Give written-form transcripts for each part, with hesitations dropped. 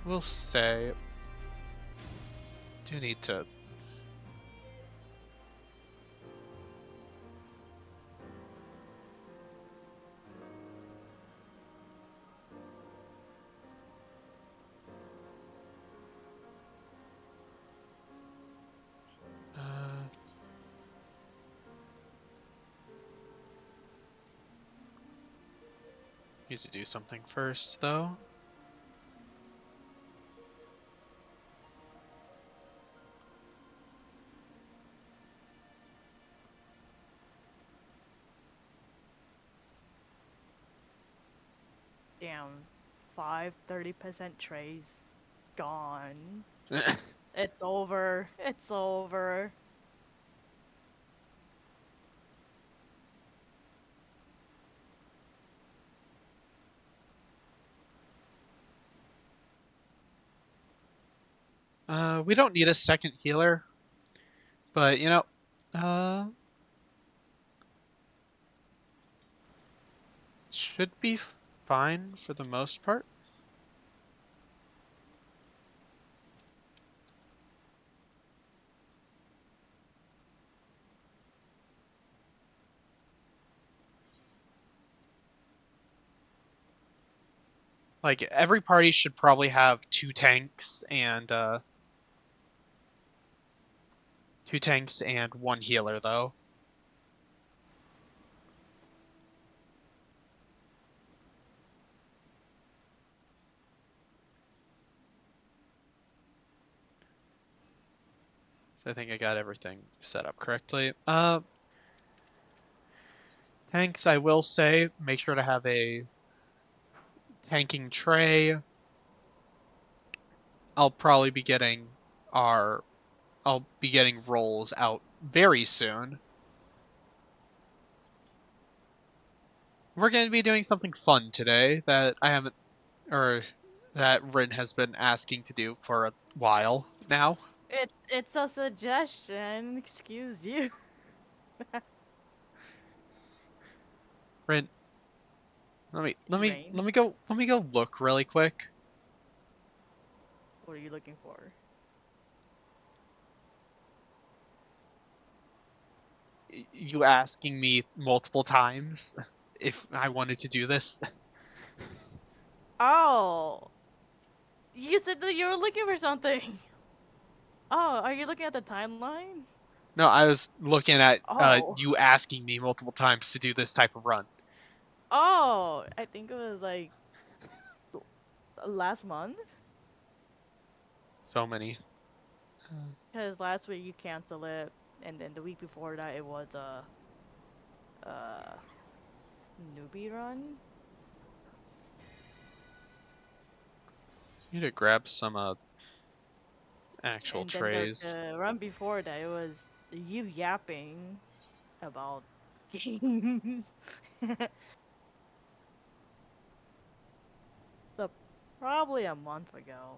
will say, do need to. Need to do something first, though. Damn, 30% trays gone. It's over. It's over. We don't need a second healer, but should be fine for the most part. Like, every party should probably have two tanks and one healer, though. So I think I got everything set up correctly. Tanks, I will say, make sure to have a tanking tray. I'll probably be getting our I'll be getting rolls out very soon. We're going to be doing something fun today that I haven't, or that Rin has been asking to do for a while now. It's a suggestion. Excuse you. Rin, Rain. let me go look really quick. What are you looking for? You asking me multiple times if I wanted to do this. Oh, you said that you were looking for something. Oh, are you looking at the timeline? No, I was looking at Oh. you asking me multiple times to do this type of run. Oh, I think it was like last month. So many. Because last week you canceled it, and then the week before that it was a newbie run. Need to grab some actual And then the, trays. the run before that, it was you yapping about games. So probably a month ago.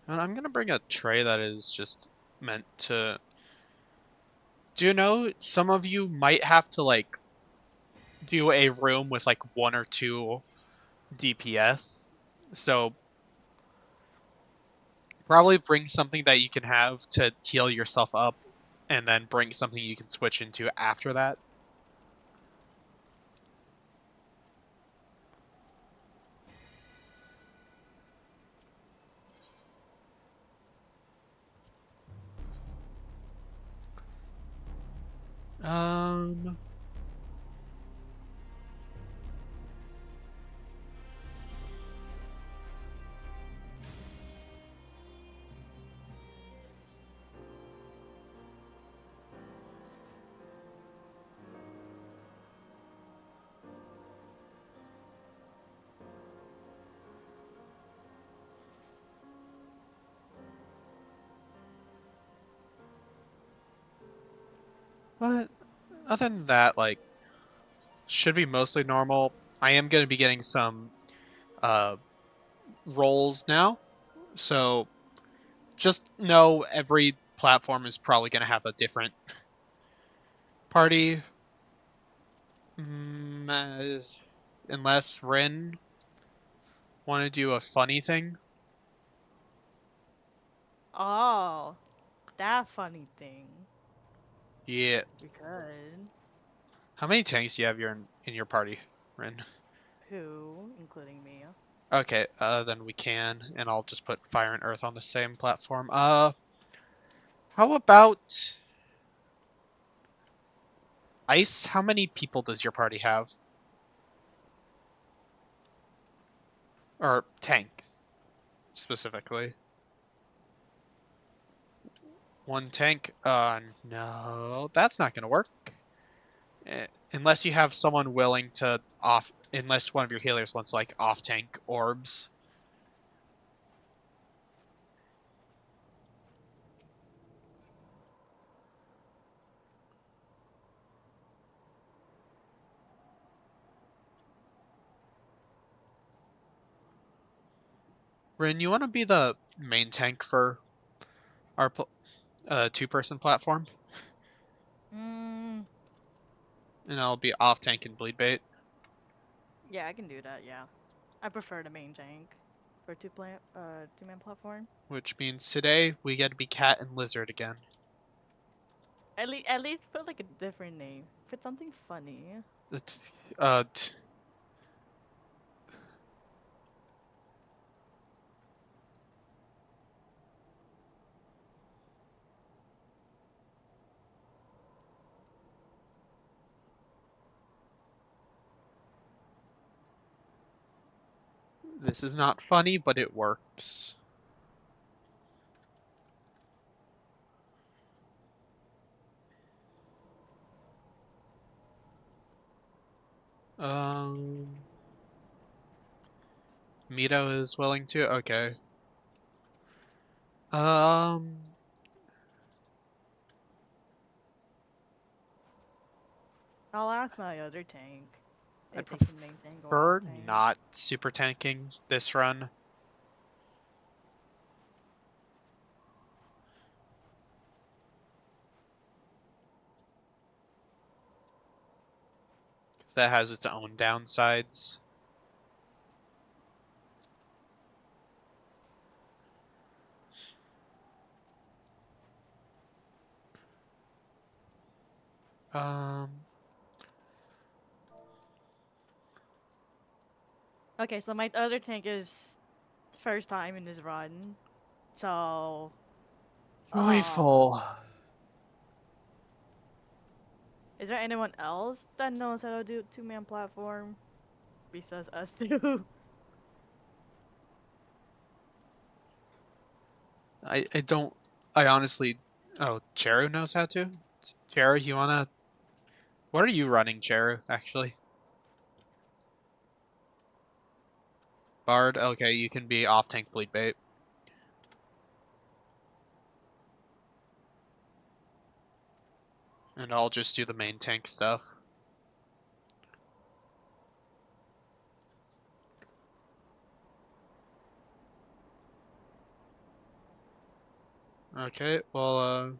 And I'm gonna bring a tray that is just meant to. Do you know some of you might have to like do a room with like one or two DPS? So probably bring something that you can have to heal yourself up, and then bring something you can switch into after that. Um, but other than that, like, should be mostly normal. I am going to be getting some uh rolls now, so just know every platform is probably going to have a different party. Unless Rin. Want to do a funny thing? Oh, that funny thing. Yeah. We could. How many tanks do you have in your party, Rin? Who, including me? Okay, then we can, and I'll just put Fire and Earth on the same platform. How about Ice? How many people does your party have? Or tank, specifically. One tank? No, that's not gonna work. Unless you have someone willing to unless one of your healers wants like off tank orbs. Rin, you want to be the main tank for our two-person platform, Mm, and I'll be off tank and bleed bait, yeah, I can do that. Yeah, I prefer the main tank for two-man platform. which means today we get to be cat and lizard again. At least put like a different name. Put something funny. It's, Uh, t- this is not funny, but it works. Um, Mito is willing to. Okay. Um, I'll ask my other tank I if they can main tank or off prefer tank. not super tanking this run. Because that has its own downsides. Um, Okay, so my other tank is first time in this run, so uh, Joyful. is there anyone else that knows how to do two-man platform besides us two? I don't. I honestly. Oh, Cheru knows how to? Cheru, you wanna. What are you running, Cheru, actually? Bard? Okay, you can be off tank bleed bait. And I'll just do the main tank stuff. Okay, well,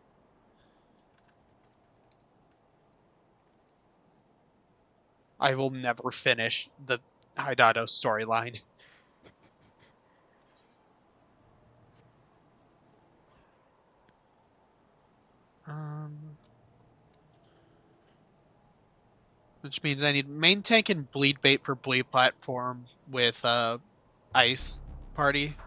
I will never finish the Hydatos storyline. Um, which means I need main tank and bleed bait for bleed platform with ice party.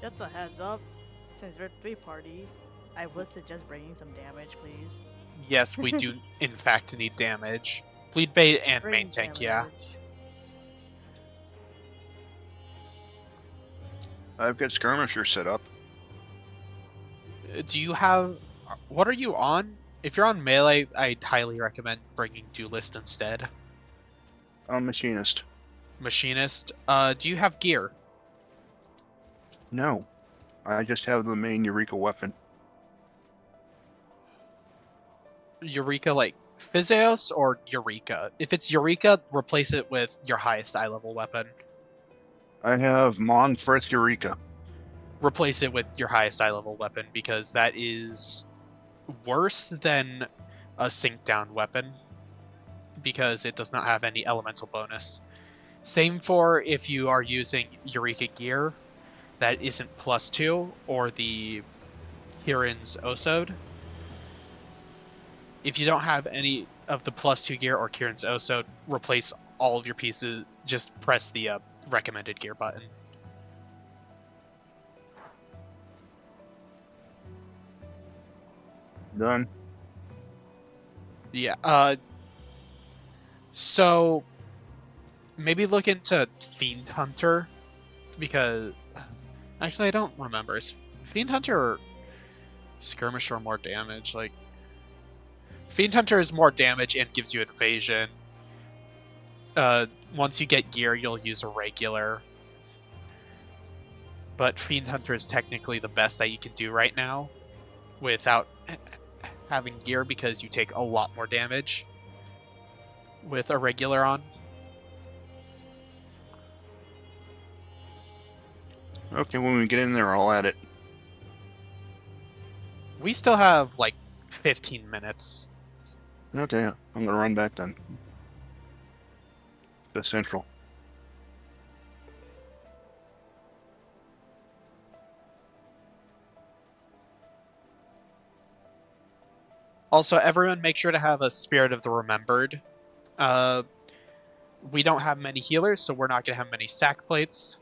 Just a heads up, since we're three parties, I would suggest bringing some damage, please. Yes, we do in fact need damage. Bleed bait and main Bring tank, yeah. damage. I've got skirmishers set up. Do you have what are you on? If you're on melee, I'd highly recommend bringing duelist instead. I'm machinist. Machinist. Do you have gear? No, I just have the main Eureka weapon. Eureka like Physios or Eureka? If it's Eureka, replace it with your highest eye level weapon. I have Mon First Eureka. Replace it with your highest eye level weapon because that is worse than a sink down weapon because it does not have any elemental bonus. Same for if you are using Eureka gear that isn't +2 or the Kirin's Osode. If you don't have any of the +2 gear or Kirin's Osode, replace all of your pieces. Just press the recommended gear button. Done. Yeah. So maybe look into Fiend Hunter because actually I don't remember. Is Fiend Hunter or Skirmisher more damage? Like Fiend Hunter is more damage and gives you evasion. Once you get gear, you'll use a regular. But Fiend Hunter is technically the best that you can do right now without having gear because you take a lot more damage with a regular on. Okay, when we get in there, I'll add it. We still have like 15 minutes. Okay, I'm gonna run back then. The central. Also, everyone make sure to have a Spirit of the Remembered. We don't have many healers, so we're not going to have many sack plates.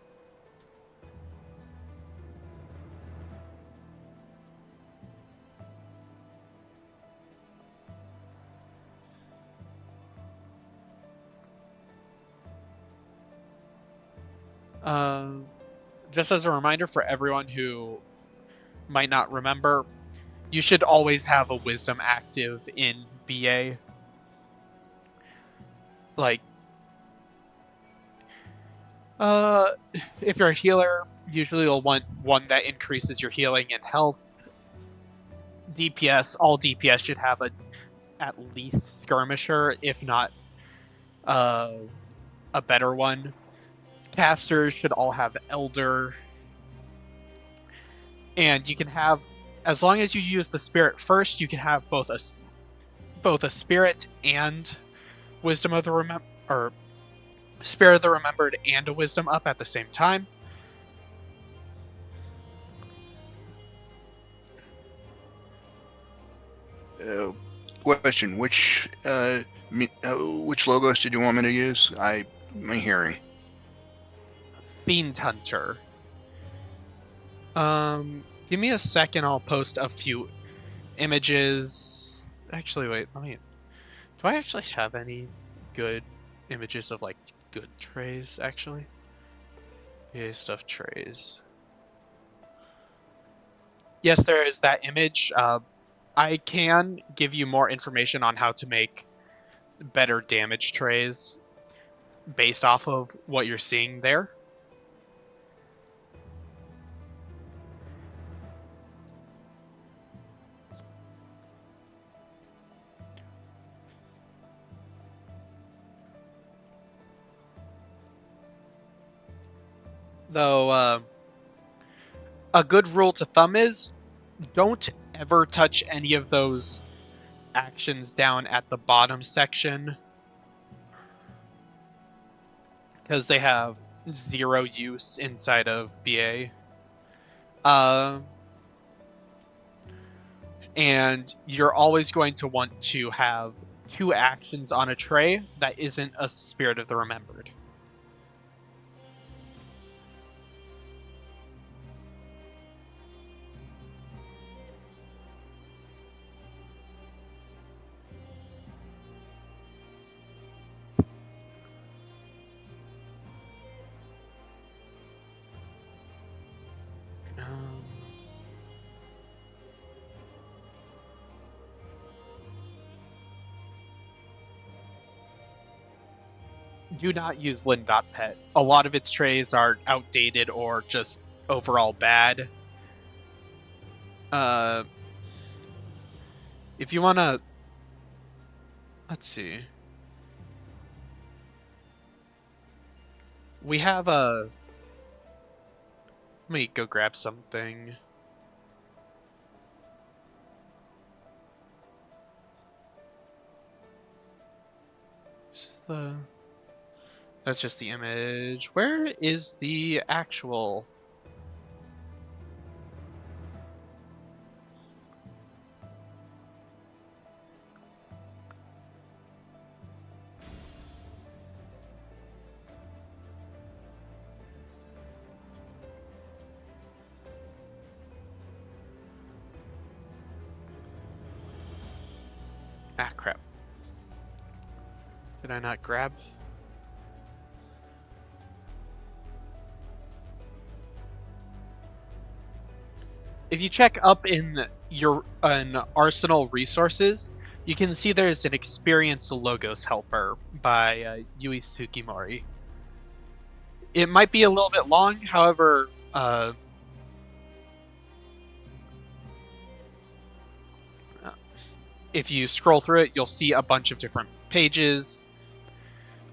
Just as a reminder for everyone who might not remember, you should always have a Wisdom active in BA. Like, if you're a healer, usually you'll want one that increases your healing and health. DPS, all DPS should have at least Skirmisher, if not a better one. Casters should all have Elder. And you can have, as long as you use the Spirit first, you can have both a Spirit and Wisdom of the or Spirit of the Remembered and a Wisdom up at the same time. Question: which logos did you want me to use? My hearing. Fiend Hunter. Give me a second. I'll post a few images. Actually, wait. Do I actually have any good images of like good trays? Actually, yeah, stuff trays. Yes, there is that image. I can give you more information on how to make better damage trays based off of what you're seeing there. Though, a good rule to thumb is don't ever touch any of those actions down at the bottom section because they have 0 use inside of BA. And you're always going to want to have 2 actions on a tray that isn't a Spirit of the Remembered. Do not use Lin.Pet. A lot of its trays are outdated or just overall bad. If you want to Let's see. We have a... Let me go grab something. This is the... That's just the image. Where is the actual... Ah, crap. Did I not grab? If you check up in your Arsenal resources, you can see there's an experienced Logos helper by Yui Tsukimori. It might be a little bit long, however, if you scroll through it, you'll see a bunch of different pages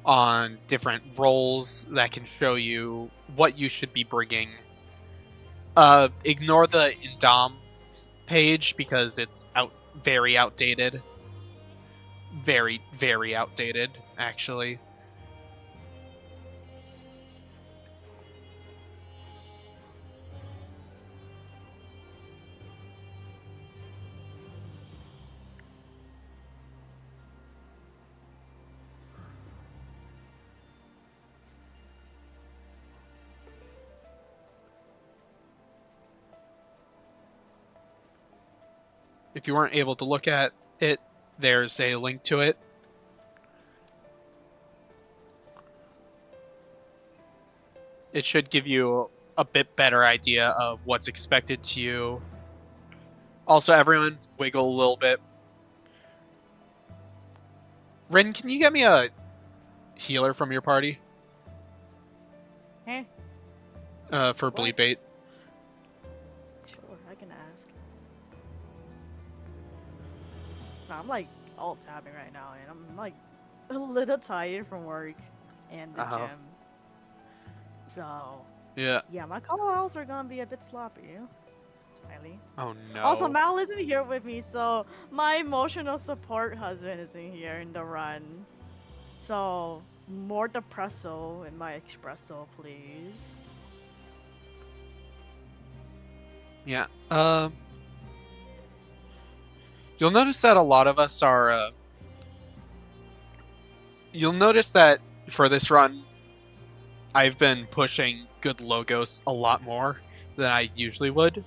on different roles that can show you what you should be bringing. Ignore the Indom page because it's very outdated. Very, very outdated, actually. If you weren't able to look at it, there's a link to it. It should give you a bit better idea of what's expected to you. Also, everyone, wiggle a little bit. Rin, can you get me a healer from your party? Eh? For bleed bait. Sure, I can ask. No, I'm like alt tabbing right now, and I'm like a little tired from work and the gym. So Yeah. yeah, my callouts are gonna be a bit sloppy. Smiley. Oh no. Also, Mal isn't here with me, so my emotional support husband isn't here in the run. So more depresso in my espresso, please. Yeah. You'll notice that a lot of us are. You'll notice that for this run, I've been pushing good logos a lot more than I usually would.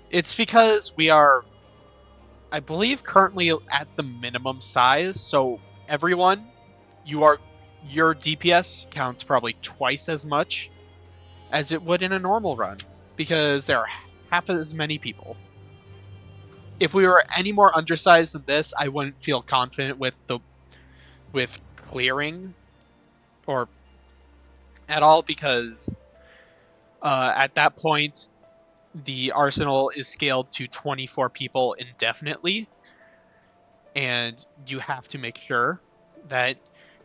It's because we are, I believe, currently at the minimum size. So everyone, your DPS counts probably twice as much as it would in a normal run because there are half as many people. If we were any more undersized than this, I wouldn't feel confident with clearing or at all because at that point the arsenal is scaled to 24 people indefinitely, and you have to make sure that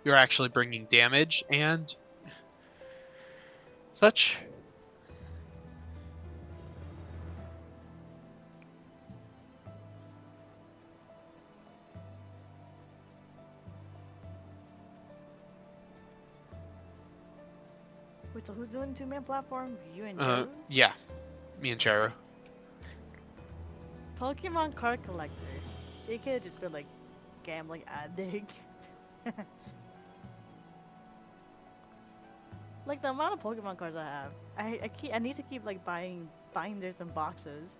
you're actually bringing damage and such. Wait, so who's doing two-man platform? You and Joe? Yeah, me and Charo. Pokemon card collector. It could just be like gambling addict. Like the amount of Pokemon cards I have, I need to keep like buying binders and boxes.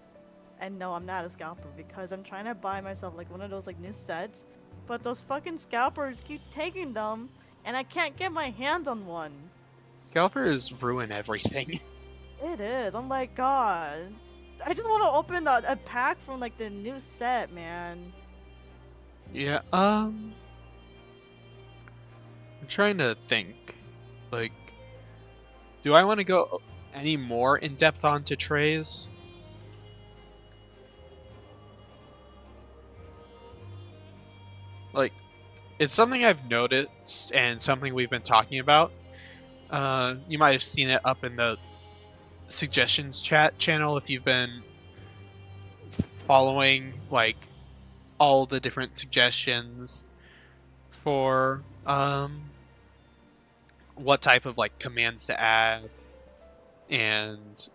And no, I'm not a scalper because I'm trying to buy myself like one of those like new sets, but those fucking scalpers keep taking them, and I can't get my hands on one. Scalpers ruin everything. It is. I'm like, God, I just want to open a pack from like the new set, man. Yeah. I'm trying to think. Like, do I want to go any more in depth onto trays? it's something I've noticed and something we've been talking about. You might have seen it up in the suggestions chat channel if you've been following like all the different suggestions for what type of like commands to add and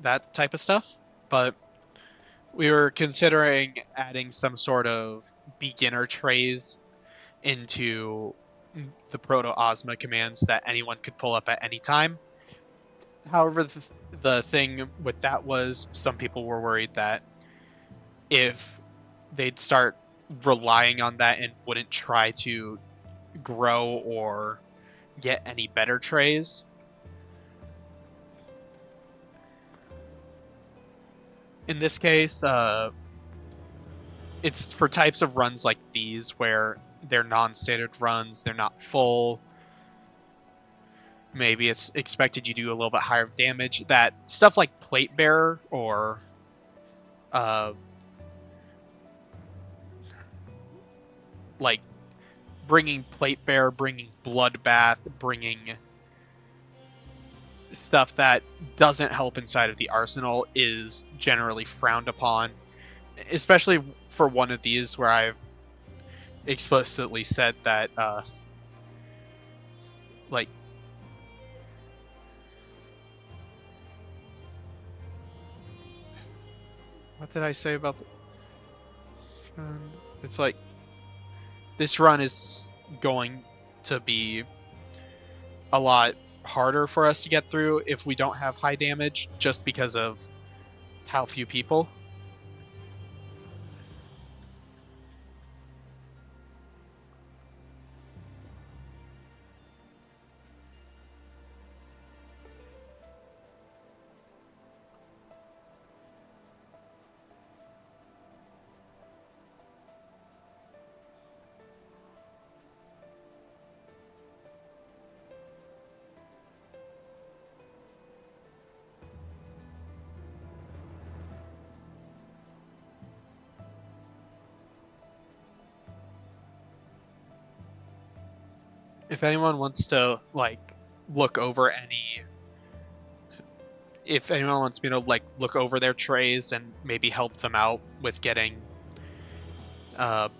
that type of stuff. But we were considering adding some sort of beginner trays into the proto Ozma commands that anyone could pull up at any time. However, the thing with that was some people were worried that if they'd start relying on that and wouldn't try to grow or get any better trays. In this case, it's for types of runs like these where they're non-standard runs, they're not full. Maybe it's expected you do a little bit higher damage. That stuff like Plate Bearer or like bringing Plate Bearer, bringing Bloodbath, bringing stuff that doesn't help inside of the arsenal is generally frowned upon, especially for one of these where I've explicitly said that like what did I say about the it's like this run is going to be a lot harder for us to get through if we don't have high damage just because of how few people. If anyone wants to like look over any if anyone wants me to like look over their trays and maybe help them out with getting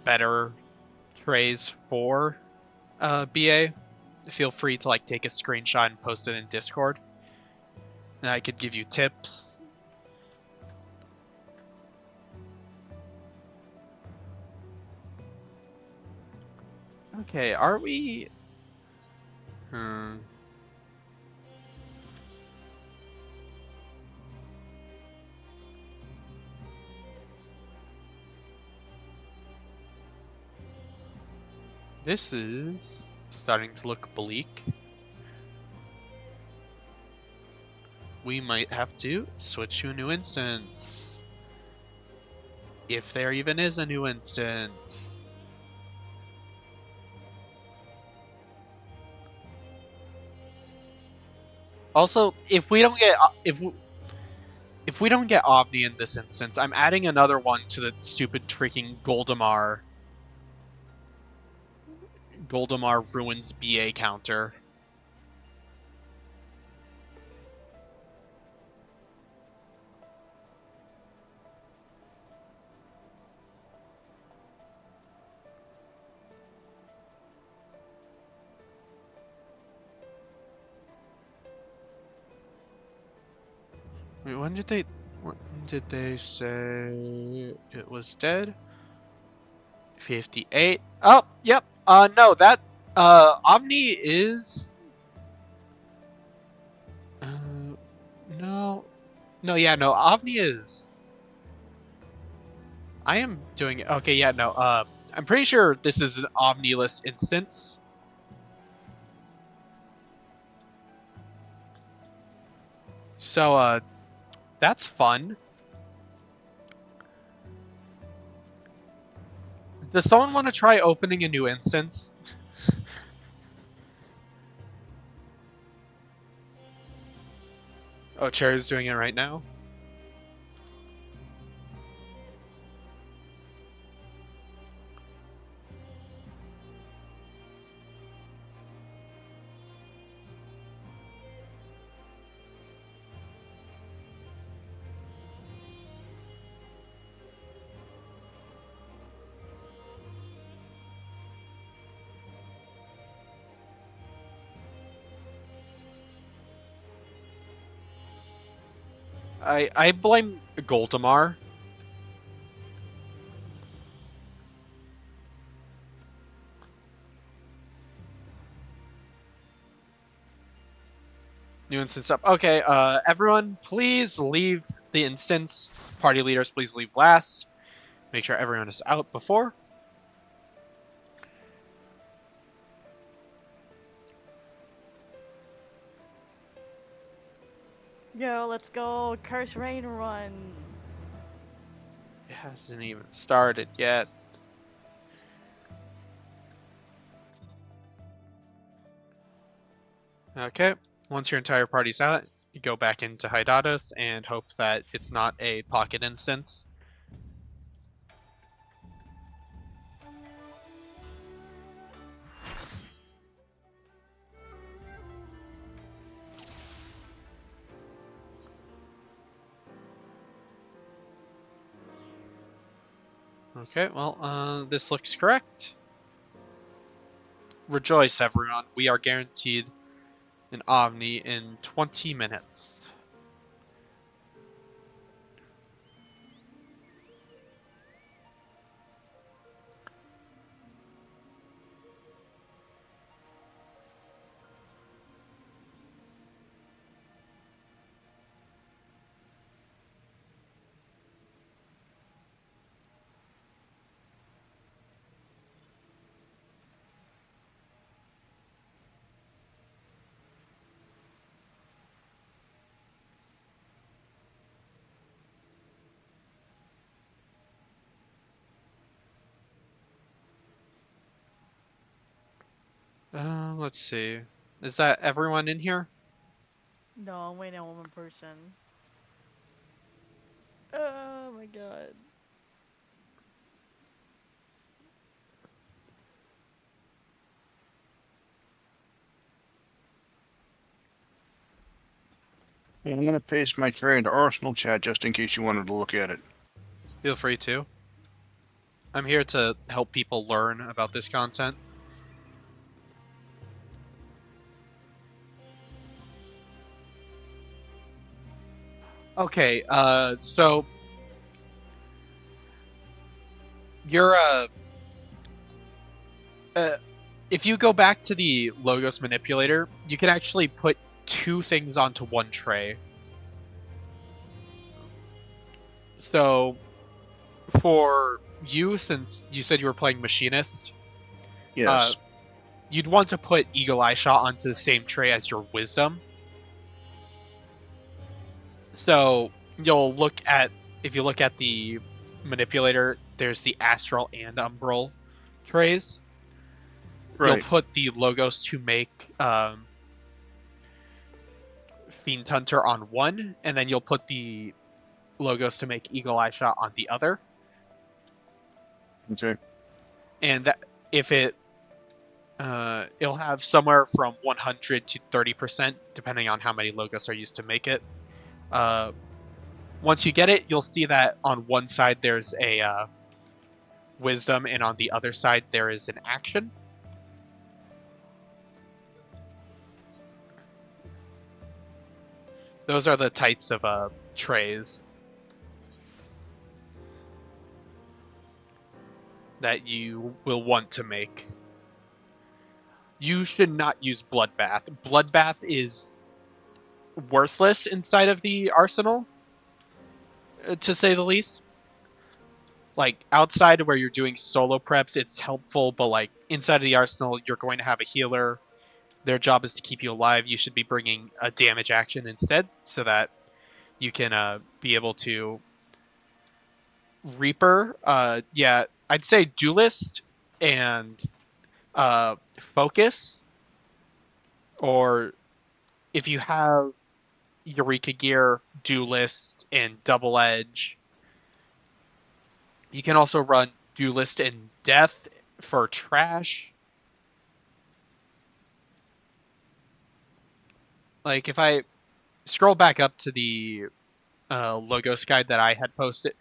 better trays for BA, feel free to like take a screenshot and post it in Discord. And I could give you tips. Okay, are we? This is starting to look bleak. We might have to switch to a new instance. If there even is a new instance. Also, if we don't get if we don't get Ovni in this instance, I'm adding another one to the stupid freaking Goldemar Ruins BA counter. Wait, when did they say it was dead? 58. Oh, yep. No, that Omni is no. No, yeah, no. Ovni is I am doing it. Okay, yeah, no. I'm pretty sure this is an Omniless instance. So, that's fun. Does someone want to try opening a new instance? Oh, Cherry's doing it right now. I blame Goldemar. New instance up. Okay, everyone, please leave the instance. Party leaders, please leave last. Make sure everyone is out before. Yo, let's go. Curse Rain Run. It hasn't even started yet. Okay, once your entire party's out, you go back into Hydatos and hope that it's not a pocket instance. Okay, well, this looks correct. Rejoice, everyone. We are guaranteed an Ovni in 20 minutes. Let's see. Is that everyone in here? No, I'm waiting on one person. Oh my god. Hey, I'm gonna paste my tray into Arsenal chat just in case you wanted to look at it. Feel free to. I'm here to help people learn about this content. Okay, so you're uh if you go back to the logos manipulator, you can actually put two things onto one tray. So for you, since you said you were playing machinist, uh Yes. you'd want to put eagle eye shot onto the same tray as your wisdom. So you'll look at if you look at the manipulator, there's the astral and umbral trays. You'll Right. put the logos to make Fiend Hunter on one, and then you'll put the logos to make Eagle Eye Shot on the other. Okay. And that, if it'll have somewhere from 100 to 30%, depending on how many logos are used to make it. Once you get it, you'll see that on one side there's a wisdom, and on the other side there is an action. Those are the types of trays that you will want to make. You should not use Bloodbath. Bloodbath is worthless inside of the arsenal, to say the least. Like, outside where you're doing solo preps, it's helpful, but like inside of the arsenal, you're going to have a healer. Their job is to keep you alive. You should be bringing a damage action instead, so that you can be able to Reaper. Yeah, I'd say Duelist and Focus, or if you have Eureka Gear, Duelist, and Double Edge. You can also run Duelist and Death for trash. Like, if I scroll back up to the logos guide that I had posted,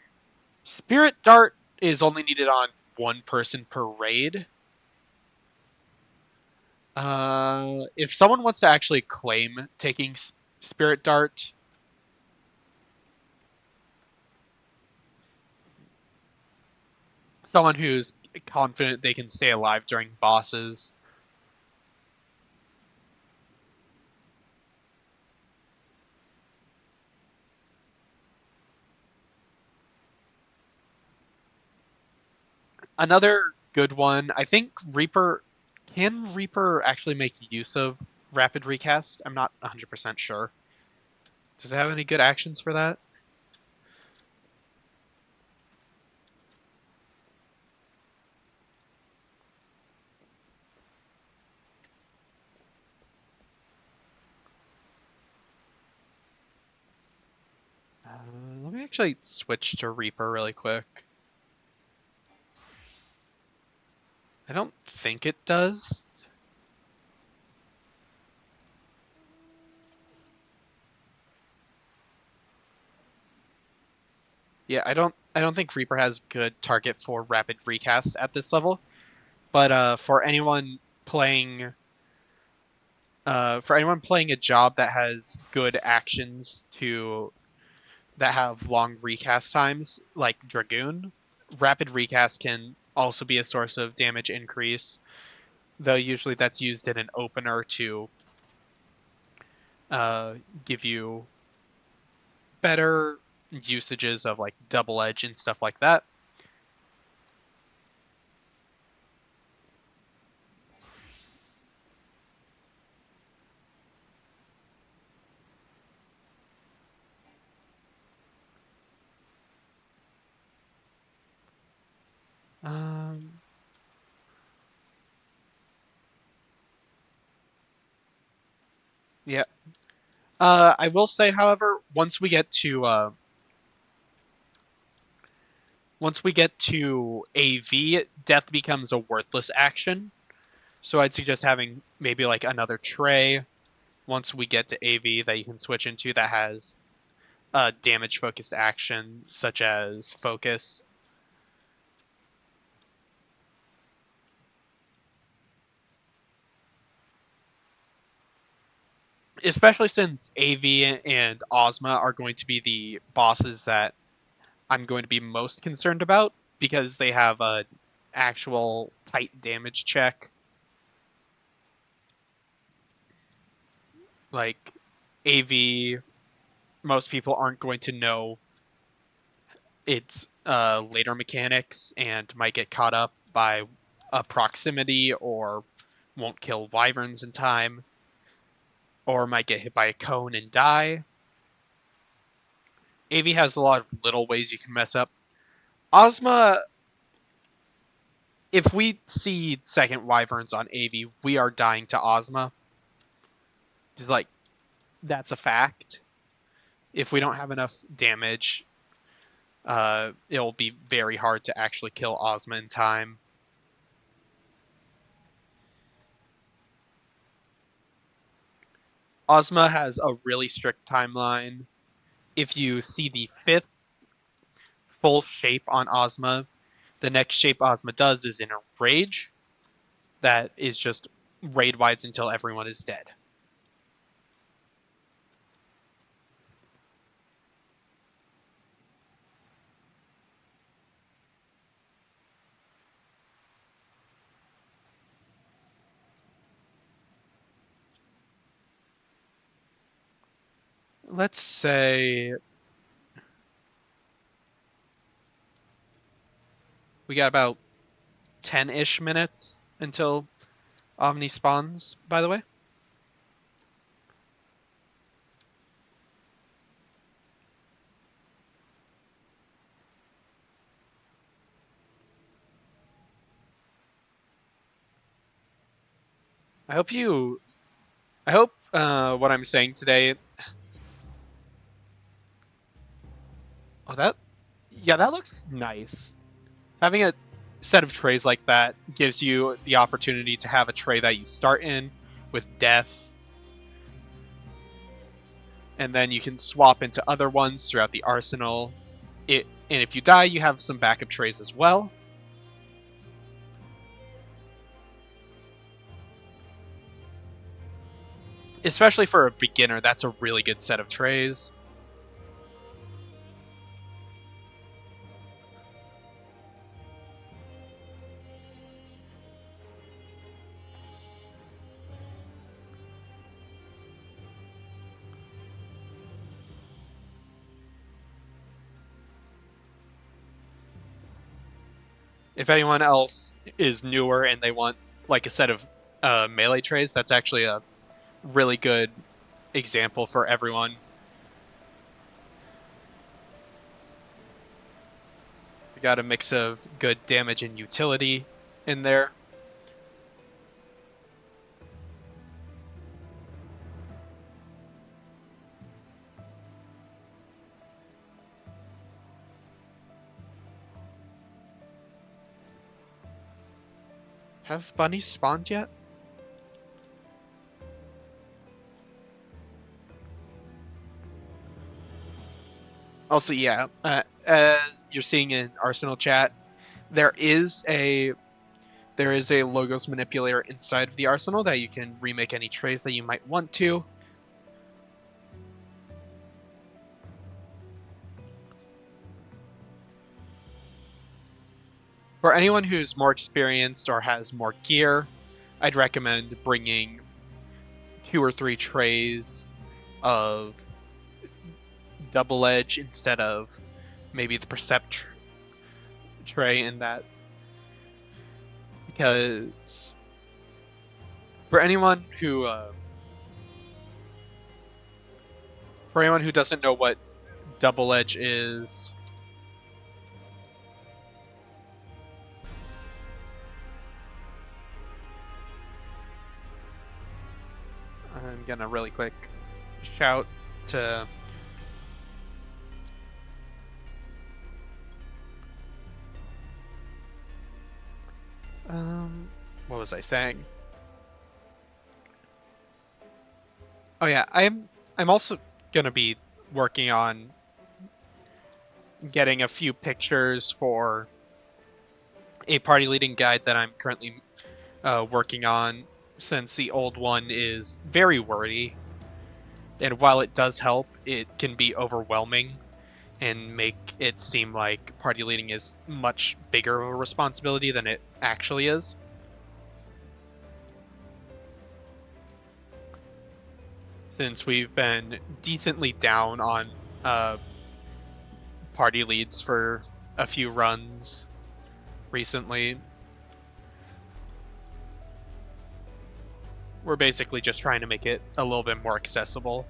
Spirit Dart is only needed on one person per raid. If someone wants to actually claim taking Spirit Dart, someone who's confident they can stay alive during bosses. Another good one, I think Reaper. Can Reaper actually make use of rapid recast? I'm not 100% sure. Does it have any good actions for that? Let me actually switch to Reaper really quick. I don't think it does. Yeah, I don't think Reaper has good target for rapid recast at this level. But for anyone playing a job that has good actions that have long recast times, like Dragoon, rapid recast can also be a source of damage increase. Though usually that's used in an opener to give you better usages of like double edge and stuff like that. Um, yeah. I will say, however, once we get to AV, death becomes a worthless action. So I'd suggest having maybe like another tray once we get to AV that you can switch into that has a damage focused action such as focus. Especially since AV and Ozma are going to be the bosses that I'm going to be most concerned about because they have a actual tight damage check. Like AV, most people aren't going to know its later mechanics and might get caught up by a proximity or won't kill wyverns in time or might get hit by a cone and die. AV has a lot of little ways you can mess up. Ozma, if we see second wyverns on AV, we are dying to Ozma. Just like, that's a fact. If we don't have enough damage, it'll be very hard to actually kill Ozma in time. Ozma has a really strict timeline. If you see the fifth full shape on Ozma, the next shape Ozma does is in a rage that is just raid wides until everyone is dead. Let's say we got about 10-ish minutes until Ovni spawns, by the way. I hope what I'm saying today. Oh, that looks nice. Having a set of trays like that gives you the opportunity to have a tray that you start in with death, and then you can swap into other ones throughout the arsenal. And if you die, you have some backup trays as well. Especially for a beginner, that's a really good set of trays. If anyone else is newer and they want like a set of melee trays, that's actually a really good example for everyone. We got a mix of good damage and utility in there. Have bunnies spawned yet? Also, yeah, as you're seeing in Arsenal chat, there is a logos manipulator inside of the Arsenal that you can remake any trays that you might want to. For anyone who's more experienced or has more gear, I'd recommend bringing 2 or 3 trays of double edge instead of maybe the percept tray in that, because for anyone who doesn't know what double edge is, I'm gonna really quick shout to what was I saying? Oh yeah, I'm also gonna be working on getting a few pictures for a party leading guide that I'm currently working on, since the old one is very wordy, and while it does help, it can be overwhelming and make it seem like party leading is much bigger of a responsibility than it actually is. Since we've been decently down on party leads for a few runs recently, we're basically just trying to make it a little bit more accessible.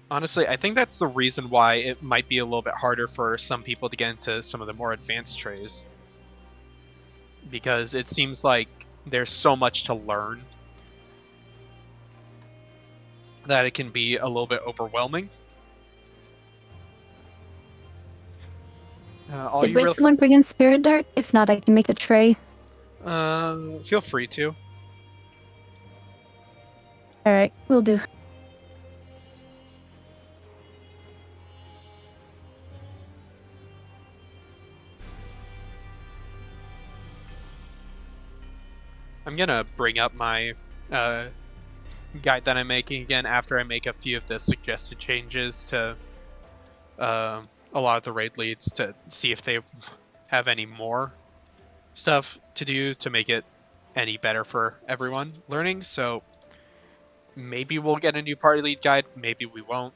Honestly, I think that's the reason why it might be a little bit harder for some people to get into some of the more advanced trays. Because it seems like there's so much to learn that it can be a little bit overwhelming. Did someone bring in Spirit Dart? If not, I can make a tray. Feel free to. Alright, will do. I'm gonna bring up my guide that I'm making again after I make a few of the suggested changes to a lot of the raid leads, to see if they have any more stuff to do to make it any better for everyone learning. So maybe we'll get a new party lead guide, maybe we won't.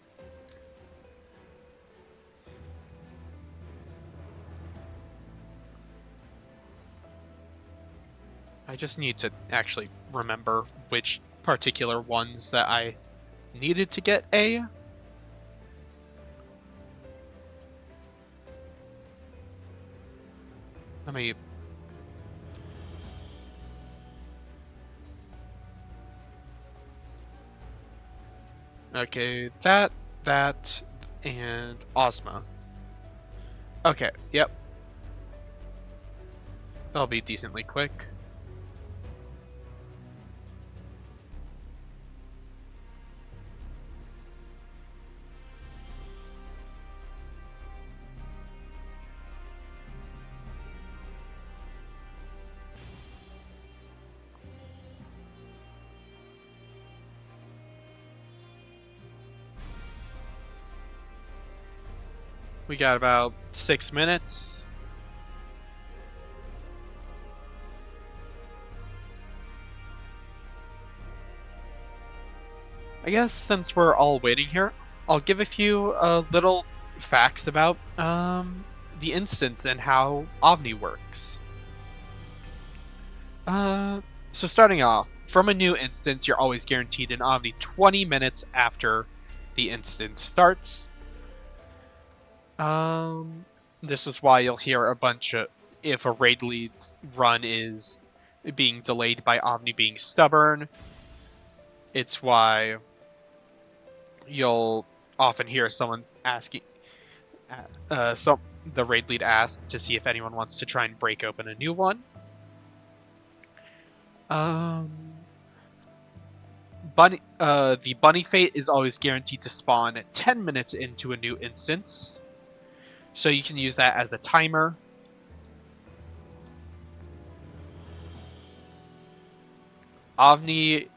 I just need to actually remember which particular ones that I needed to get a. Let me. Okay, that, and Ozma. Okay, yep. That'll be decently quick. We got about 6 minutes. I guess since we're all waiting here, I'll give a few little facts about the instance and how Ovni works. So starting off, from a new instance, you're always guaranteed an Ovni 20 minutes after the instance starts. This is why you'll hear a bunch of, if a raid lead's run is being delayed by Ovni being stubborn, it's why you'll often hear someone asking, the raid lead ask to see if anyone wants to try and break open a new one. The bunny fate is always guaranteed to spawn 10 minutes into a new instance, so you can use that as a timer. Ovni,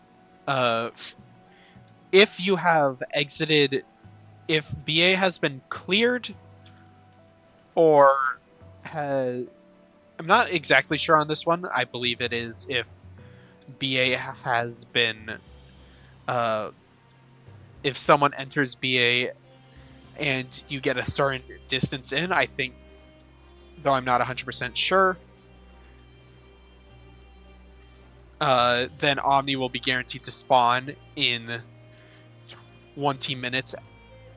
if you have exited, if BA has been cleared, or has, I'm not exactly sure on this one. I believe it is if BA has been, if someone enters BA and you get a certain distance in, I think, though I'm not 100% sure, then Omni will be guaranteed to spawn in 20 minutes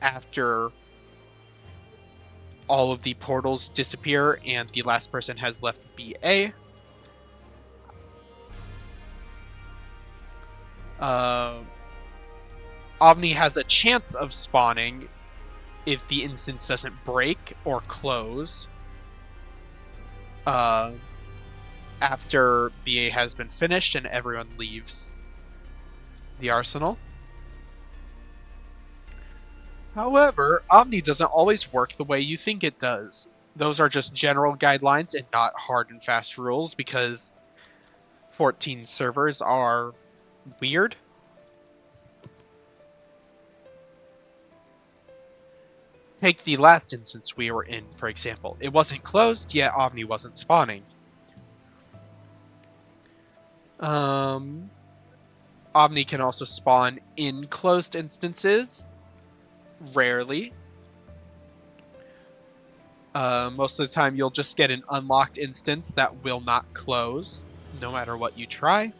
after all of the portals disappear and the last person has left BA. Omni has a chance of spawning if the instance doesn't break or close after BA has been finished and everyone leaves the arsenal. However, Omni doesn't always work the way you think it does. Those are just general guidelines and not hard and fast rules because 14 servers are weird. Take the last instance we were in, for example. It wasn't closed, yet Omni wasn't spawning. Omni can also spawn in closed instances. Rarely. Most of the time you'll just get an unlocked instance that will not close, no matter what you try.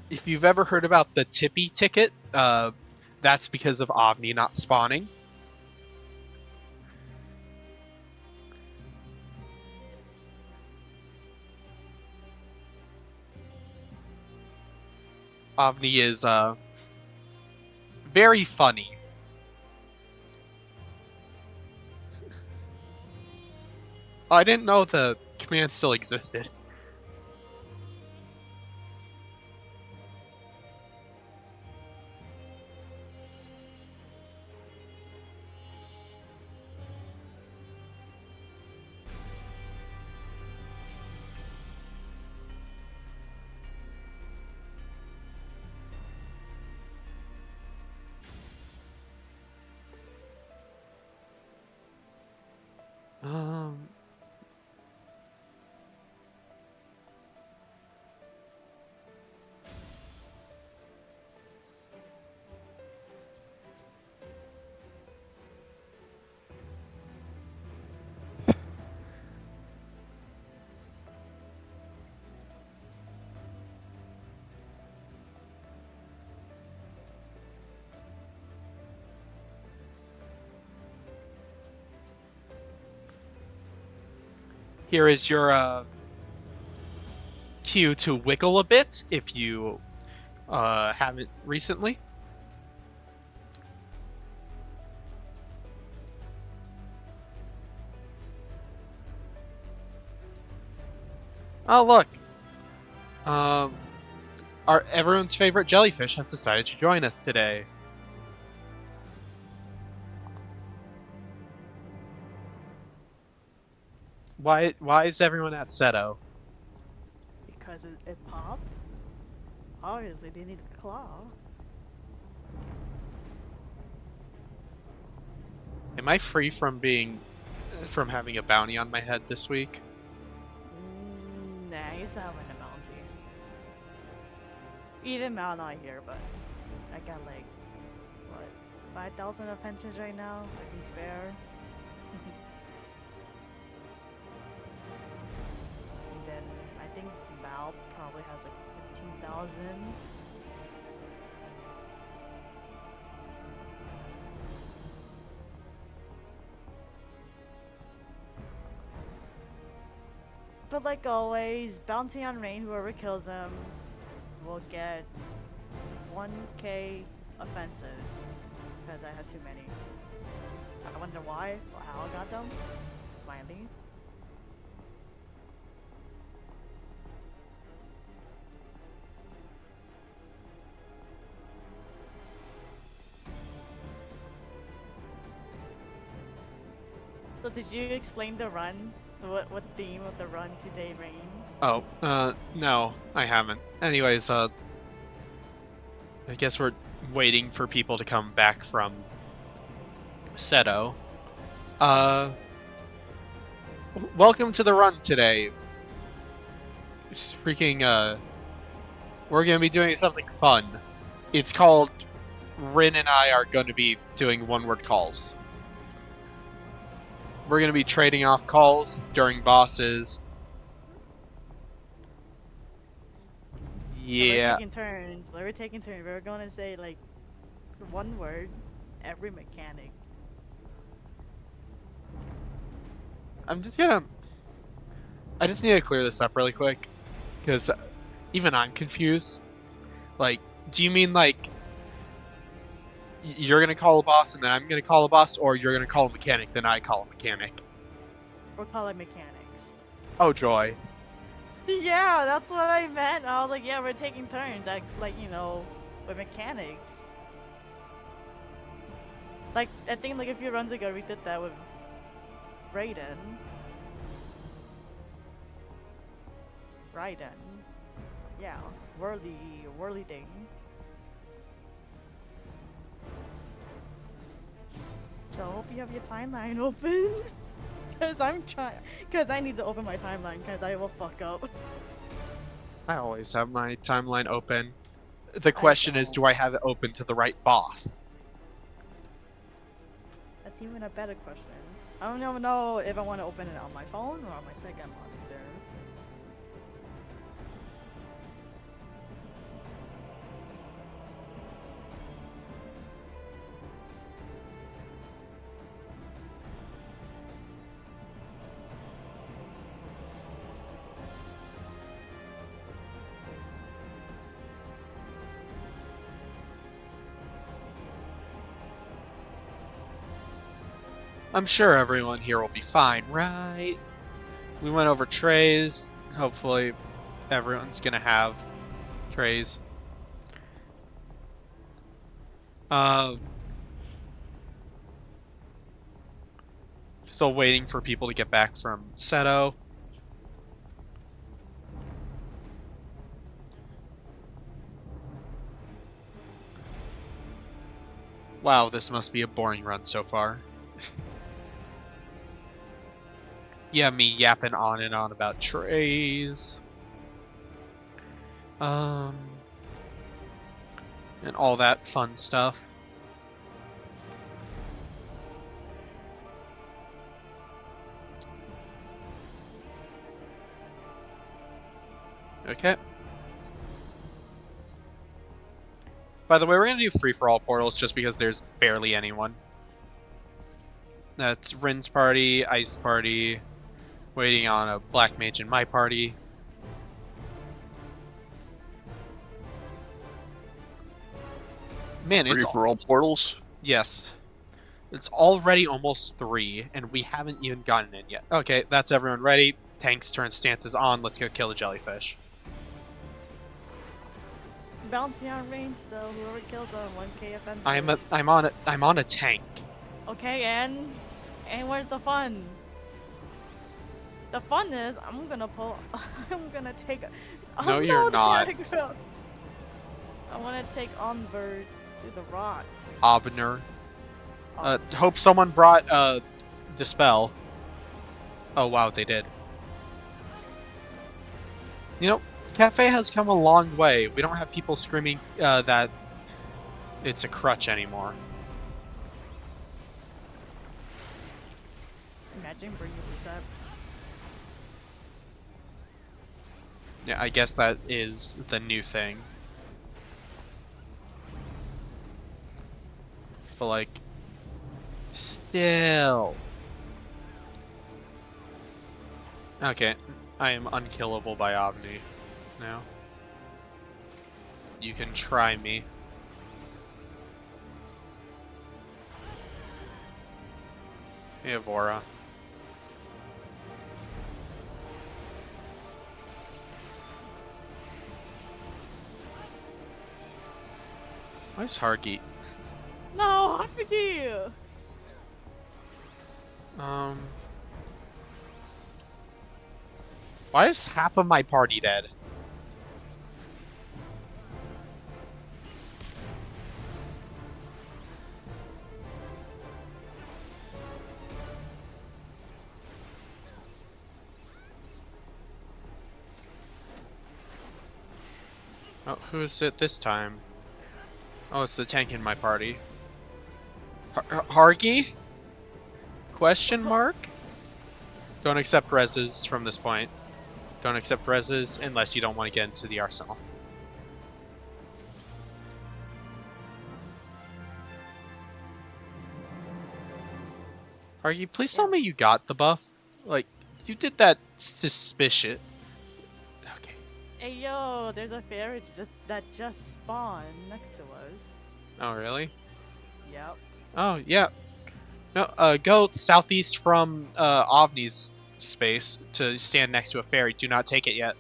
If you've ever heard about the Tippy ticket, that's because of Omni not spawning. Omni is very funny. I didn't know the command still existed. Um, Here is your cue to wiggle a bit if you haven't recently. Oh, look. Everyone's favorite jellyfish has decided to join us today. Why is everyone at Seto? Because it popped? Obviously, they need a claw. Am I free from from having a bounty on my head this week? Nah, I used to have an bounty. Even now not here, but I got like what 5,000 offenses right now. I can spare. And then I think Mal probably has like 15,000. But like always, bounty on Rain, whoever kills him will get 1k offensives. Because I had too many. I wonder why or how I got them. Smiley. So did you explain the run? What theme of the run today, Rain? Oh, no, I haven't. Anyways, I guess we're waiting for people to come back from Seto. Welcome to the run today. It's freaking, we're gonna be doing something fun. It's called Rin and I are going to be doing one-word calls. We're going to be trading off calls during bosses. Yeah. We're taking turns. We're taking turns. We're going to say like one word every mechanic. I just need to clear this up really quick. Because even I'm confused. Like, do you mean like you're going to call a boss and then I'm going to call a boss? Or you're going to call a mechanic, then I call a mechanic? We're calling mechanics. Oh, joy. Yeah, that's what I meant. I was like, yeah, we're taking turns. Like, you know, with mechanics. Like, I think like a few runs ago we did that with Raiden. Yeah, whirly thing. So I hope you have your timeline open. Cause I need to open my timeline cause I will fuck up. I always have my timeline open. The question is, don't. do I have it open to the right boss? That's even a better question. I don't even know if I want to open it on my phone or on my second monitor. I'm sure everyone here will be fine, right? We went over trays. Hopefully, everyone's gonna have trays. Still waiting for people to get back from Seto. Wow, this must be a boring run so far. Yeah, me yapping on and on about trays. And all that fun stuff. Okay. By the way, we're gonna do free-for-all portals just because there's barely anyone. That's Rin's party, Ice party, waiting on a black mage in my party. Man, Free for all portals? Yes. It's already almost 3, and we haven't even gotten in yet. Okay, that's everyone ready. Tanks turn stances on. Let's go kill the jellyfish. Bounty on range though. Whoever kills a 1k offense. I'm on a tank. Okay, and where's the fun? The fun is I'm gonna pull. I'm gonna take. No, you're not. I want to take Onward to the rock. Obner. Hope someone brought Dispel. Oh wow, they did. You know, Cafe has come a long way. We don't have people screaming that it's a crutch anymore. Imagine bringing Rusev. Yeah, I guess that is the new thing. But like, still. Okay, I am unkillable by Ovni now. You can try me. Hey, Avora. Where's Hargeet? No, Hardy! Why is half of my party dead? Oh, who is it this time? Oh, it's the tank in my party. Hargy? Question mark? Don't accept reses from this point. Don't accept reses unless you don't want to get into the arsenal. Hargy, please tell me you got the buff. Like, you did that suspicious. Okay. Hey yo, there's a fairy that just spawned next to us. Oh, really? Yep. Oh, yeah. No, go southeast from Ovni's space to stand next to a ferry. Do not take it yet.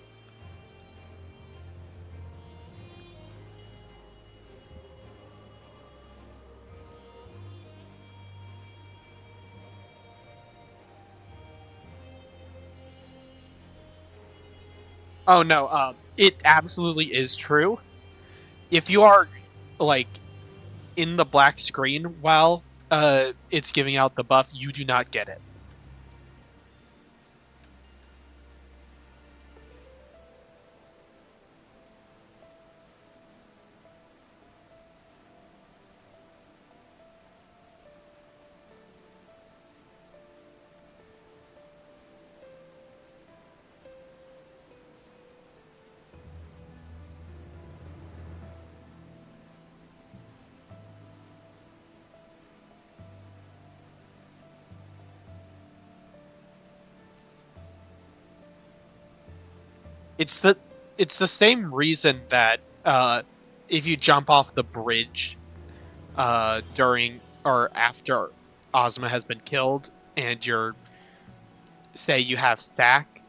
Oh no, it absolutely is true. If you are like in the black screen while it's giving out the buff, you do not get it. It's the same reason that if you jump off the bridge during or after Ozma has been killed and you're say you have sack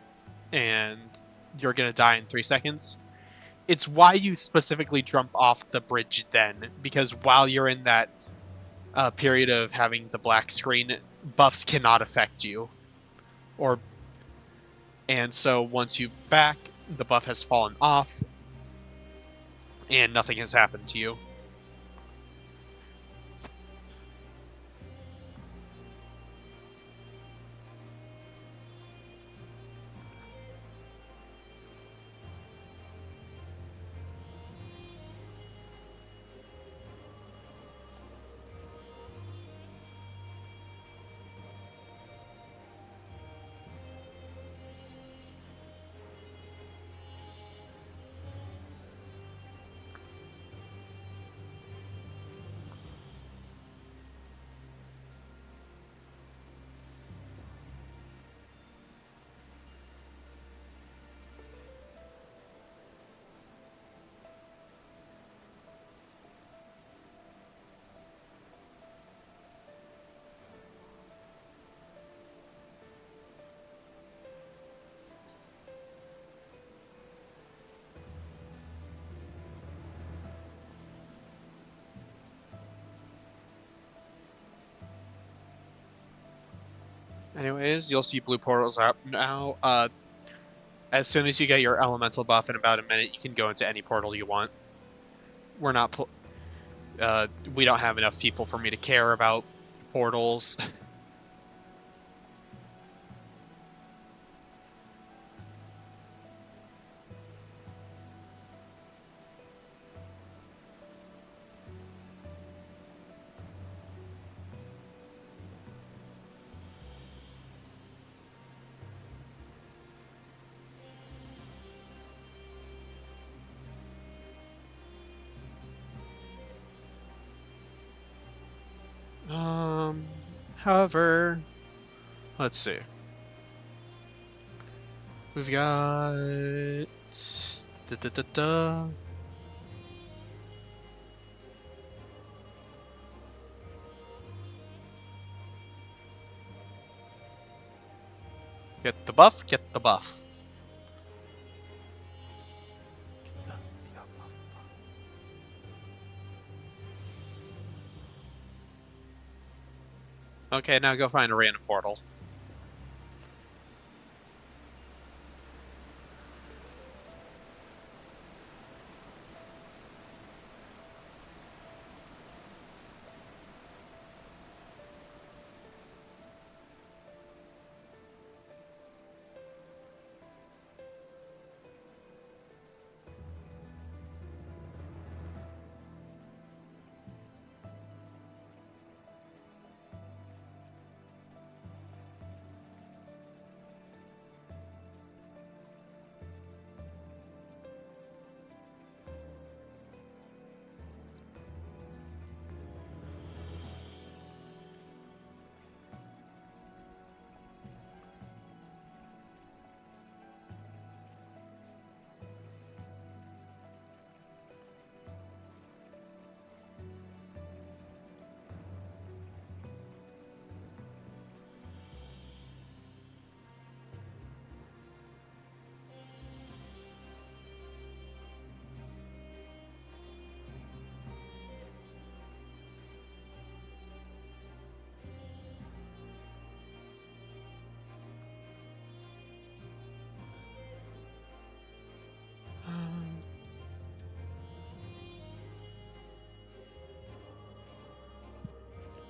and you're gonna die in 3 seconds. It's why you specifically jump off the bridge then, because while you're in that period of having the black screen, buffs cannot affect you. And so once you back, the buff has fallen off, and nothing has happened to you. Anyways, you'll see blue portals up now. As soon as you get your elemental buff in about a minute, you can go into any portal you want. We're not... we don't have enough people for me to care about portals. However, let's see. We've got da, da, da, da. Get the buff, get the buff. Okay, now go find a random portal.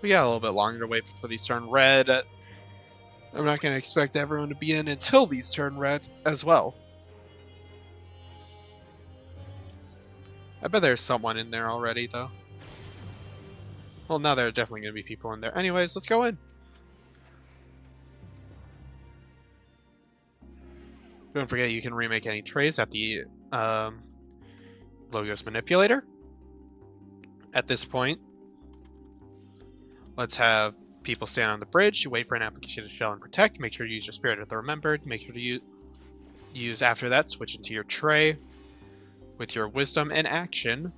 We got a little bit longer to wait before these turn red. I'm not going to expect everyone to be in until these turn red as well. I bet there's someone in there already, though. Well, now there are definitely going to be people in there. Anyways, let's go in. Don't forget you can remake any trays at the Logos Manipulator. At this point, let's have people stand on the bridge, wait for an application to shell and protect, make sure to use your Spirit of the Remembered, make sure to use after that, switch into your tray with your Wisdom and action.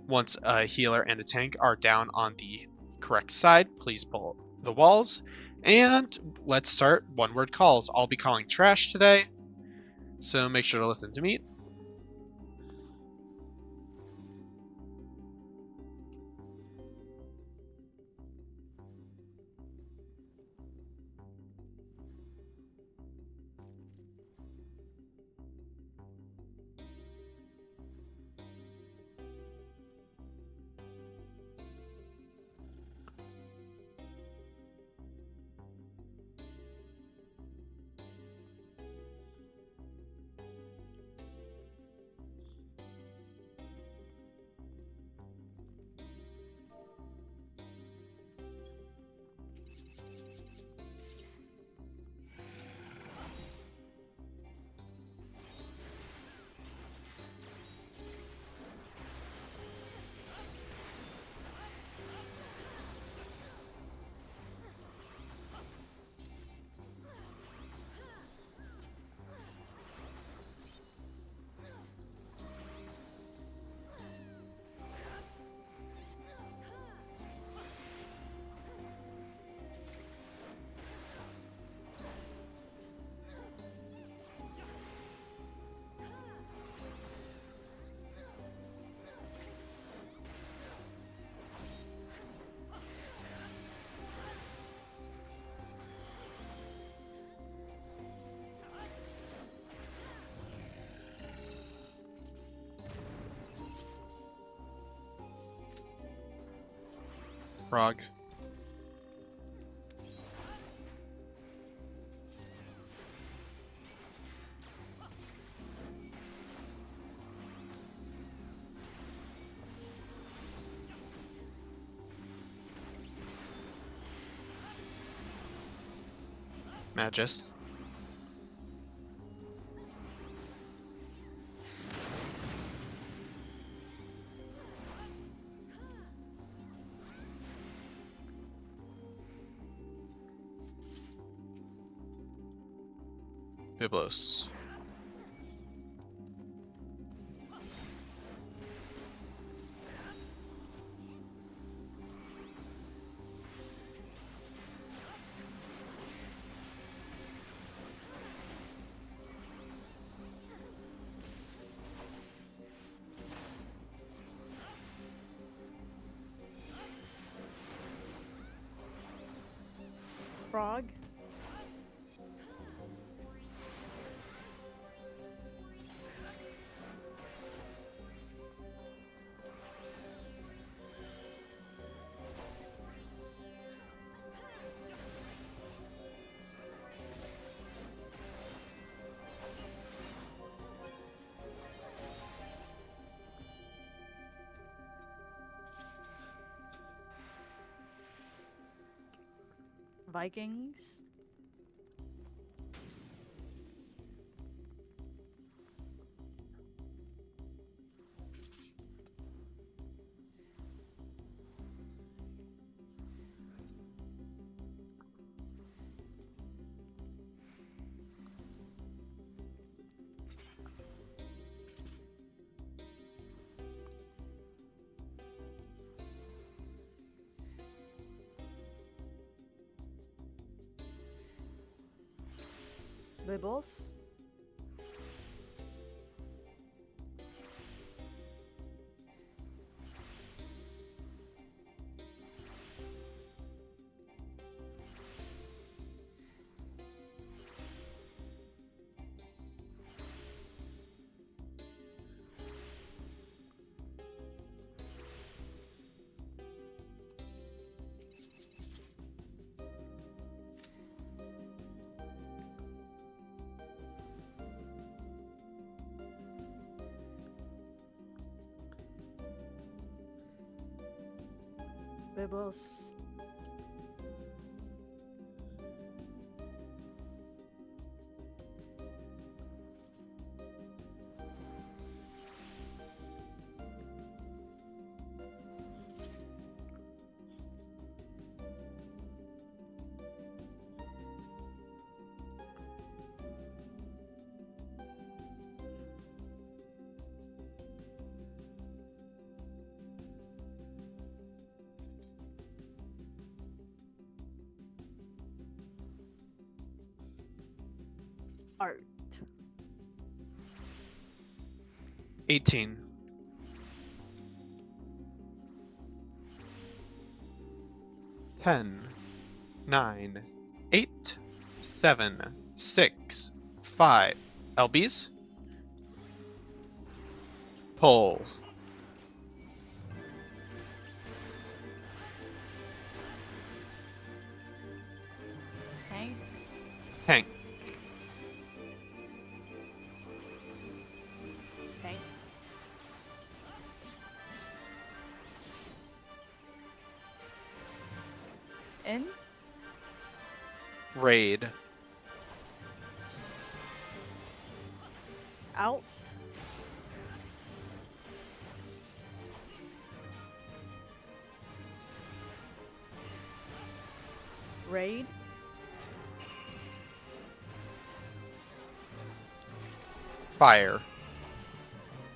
Once a healer and a tank are down on the correct side, please pull the walls. And let's start one-word calls. I'll be calling trash today, so make sure to listen to me. Frog. Magus. Biblos. Frog. Vikings. Bibbles. Bibbles. Art. 18. 10, 9, 8, 7, 6, 5. LBs? Pull. Tank. Tank. Tank. In. Raid. Out. Raid. Fire.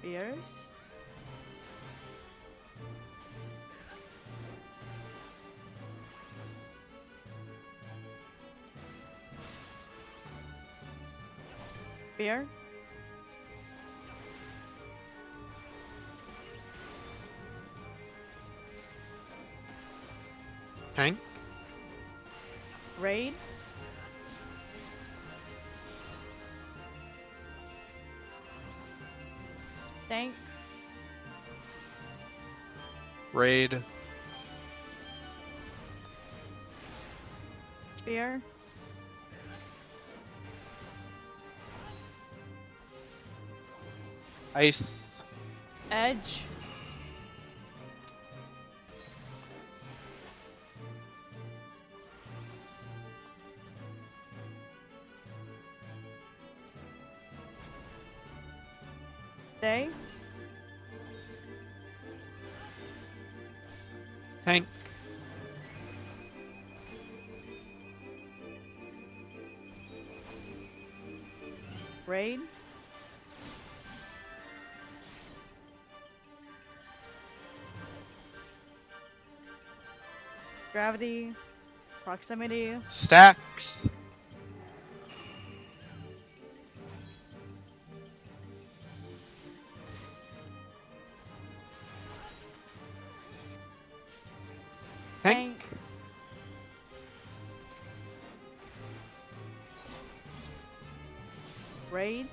Beers. Beer. Tank. Raid. Tank. Raid. Spear. Ice. Edge. Day. Tank. Raid. Gravity. Proximity. Stacks. Tank. Tank. Raid.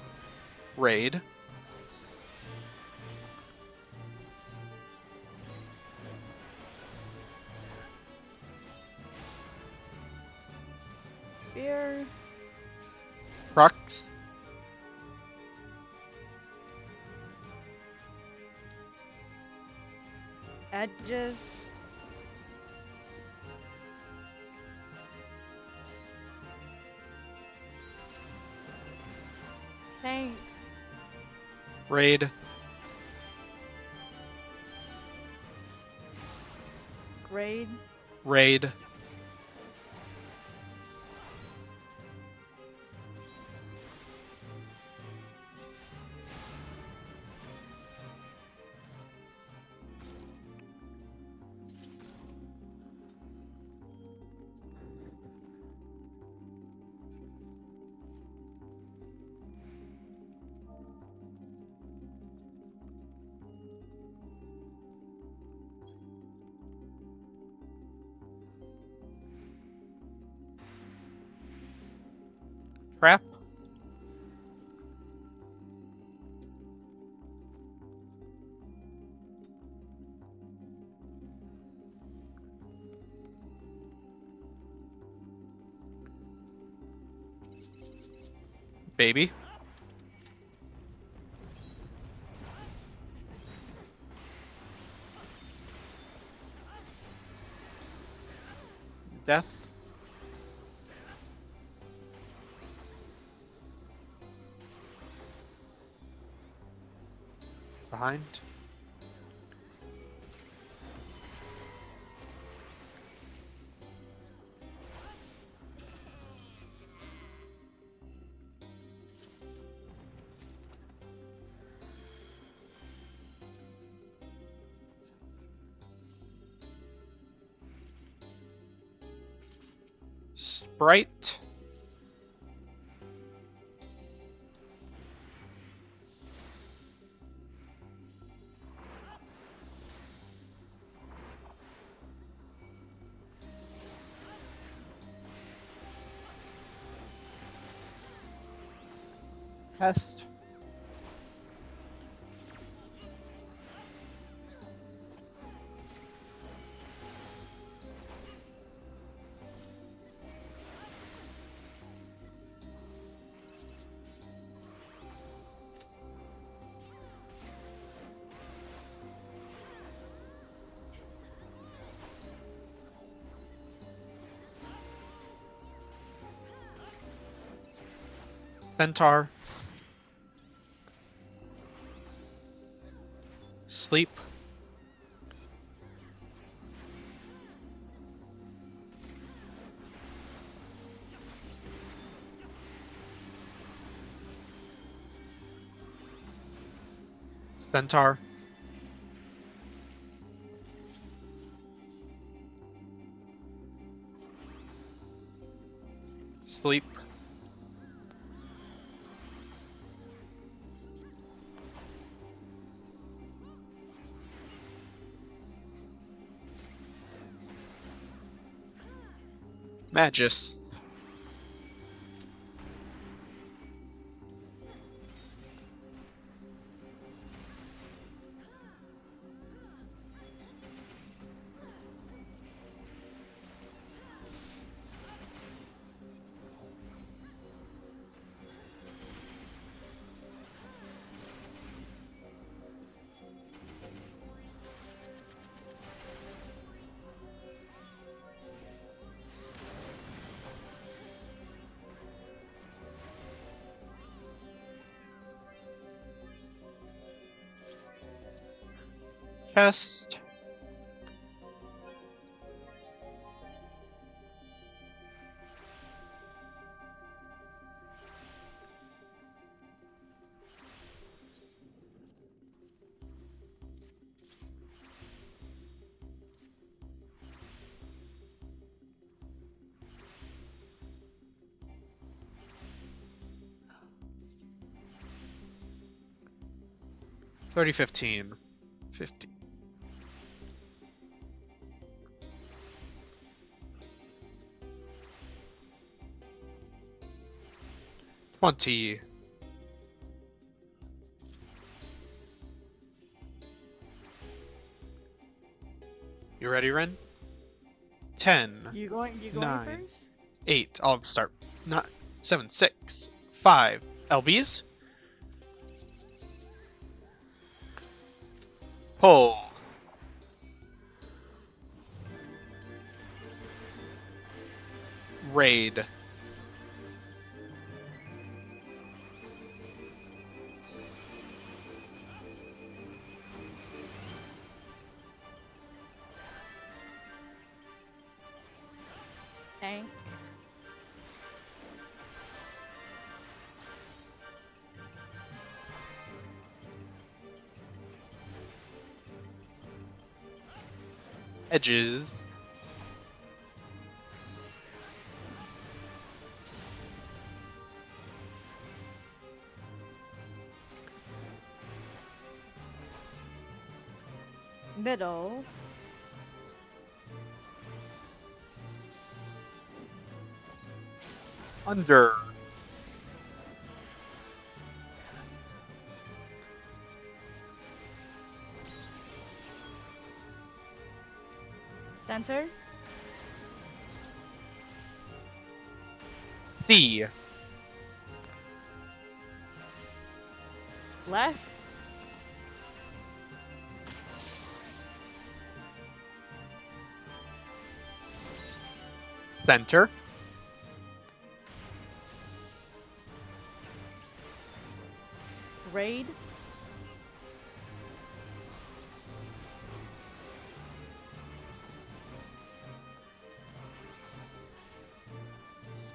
Raid. Spear. Crux. Edges. Tank. Raid. Raid. Raid. Trap. Baby. Death. Behind. Sprite. Pest. Centaur. Sleep. Centaur. Sleep. Magus. chest. $30.15. 50. $20. You ready, Ren? 10. You going 9. first? 8. I'll start. 9, 7, 6, 5. LBs. Pull. Raid. Tank. Edges. Middle. Under. Center. C. Left. Center. Raid.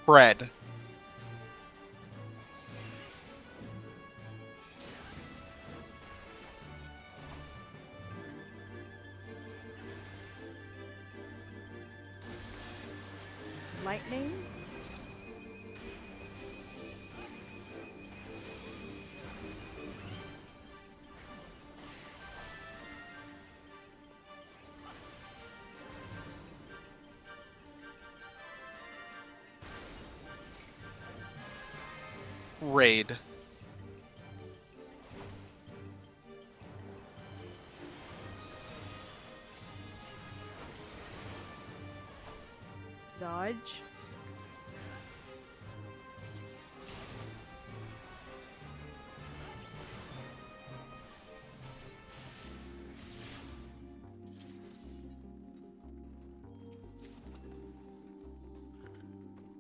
Spread. Lightning. Raid. Dodge.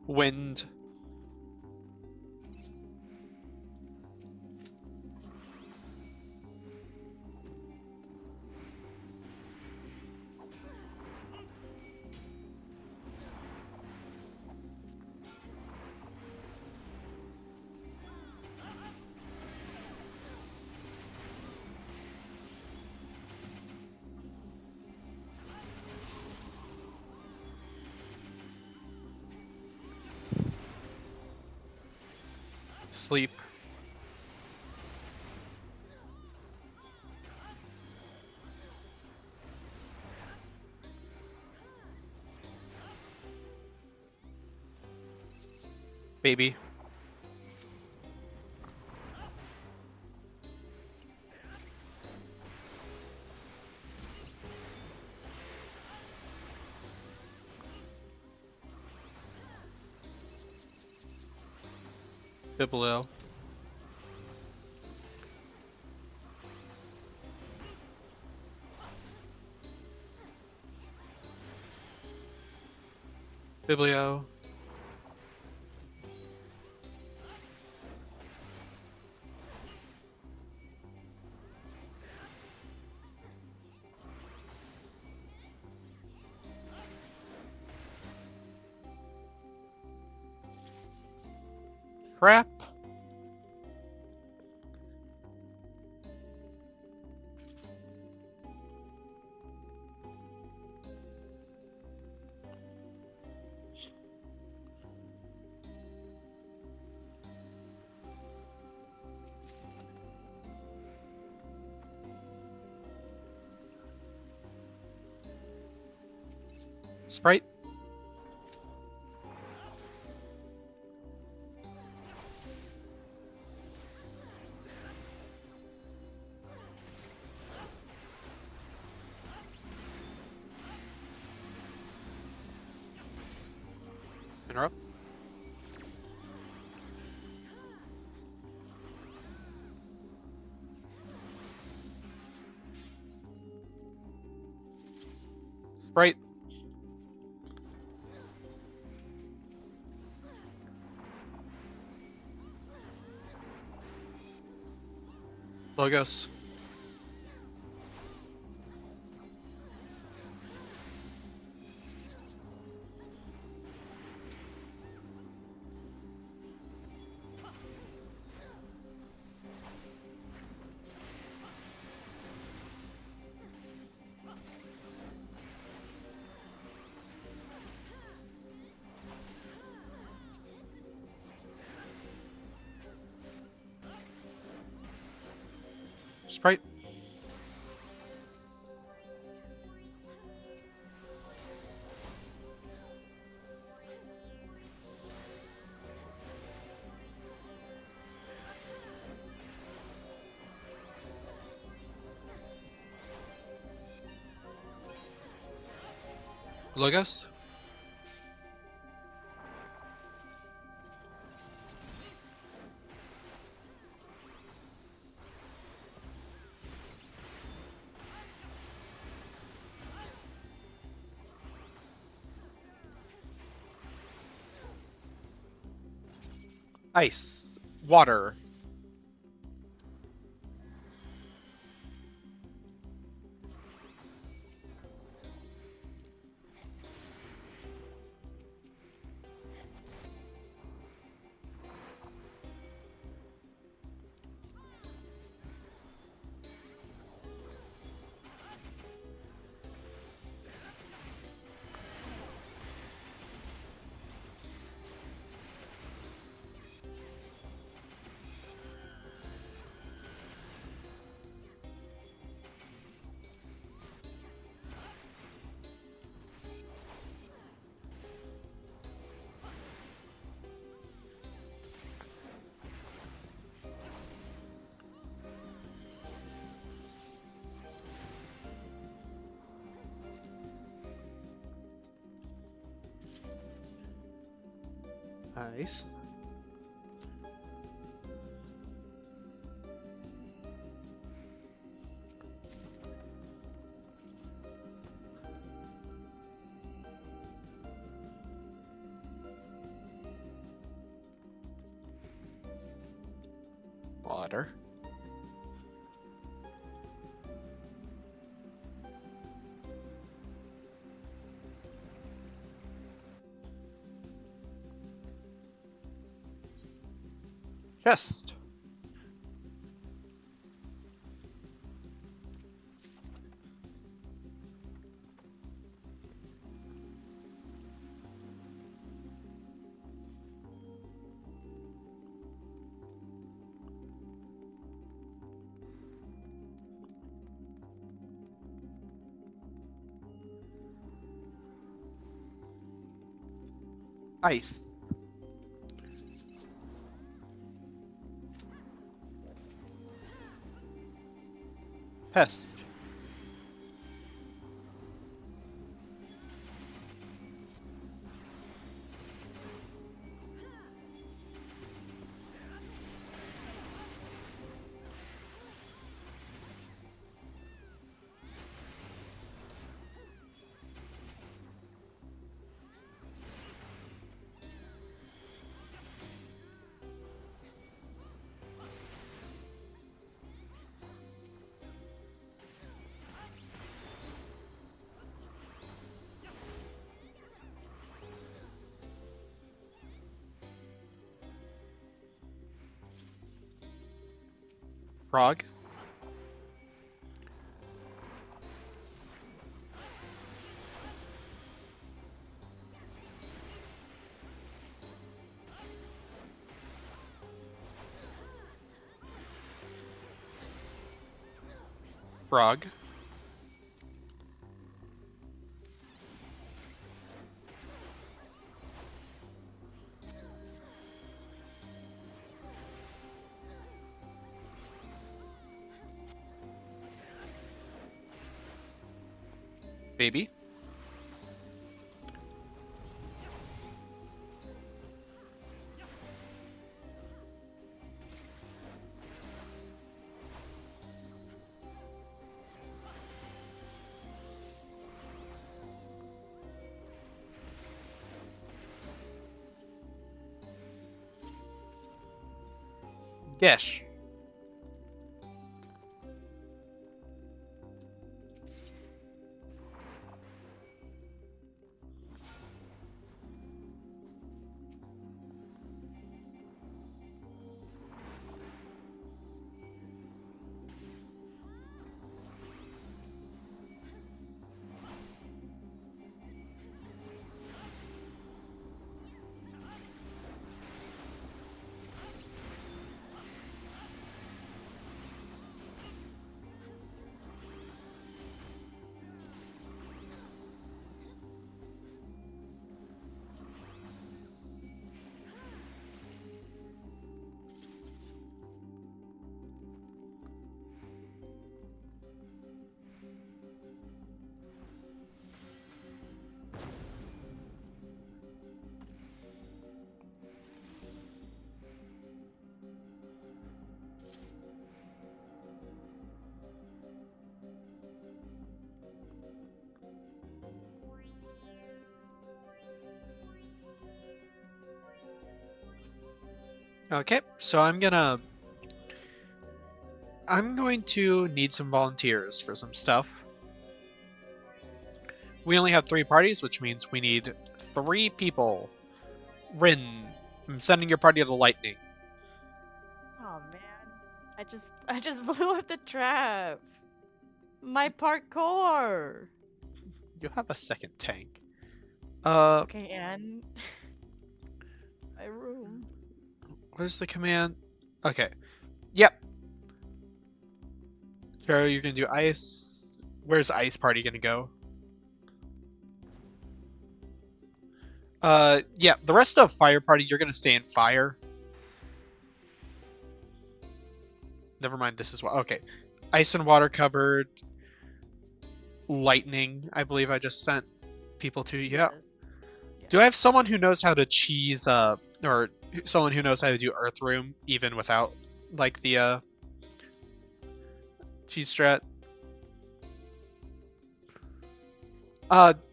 Wind. Sleep. Baby. Biblio. Biblio. crap. Sprite. Interrupt. Sprite. Logos. Sprite. Logos. Ice. Water. Ice. Water. Chest. Ice. Pest. Frog. Frog. Baby. Gesh. Okay, so I'm going to need some volunteers for some stuff. We only have 3 parties, which means we need 3 people. Rin, I'm sending your party to Lightning. Oh man, I just blew up the trap. My parkour. You have a second tank. Okay, and my room. Where's the command? Okay. Yep. Pharaoh, you're gonna do ice. Where's ice party gonna go? Yeah, the rest of fire party, you're gonna stay in fire. Never mind, this is what. Okay. Ice and water covered. Lightning, I believe I just sent people to. Yeah. Yes. Do I have someone who knows how to cheese, or someone who knows how to do Earth Room even without, like, the, cheese strat?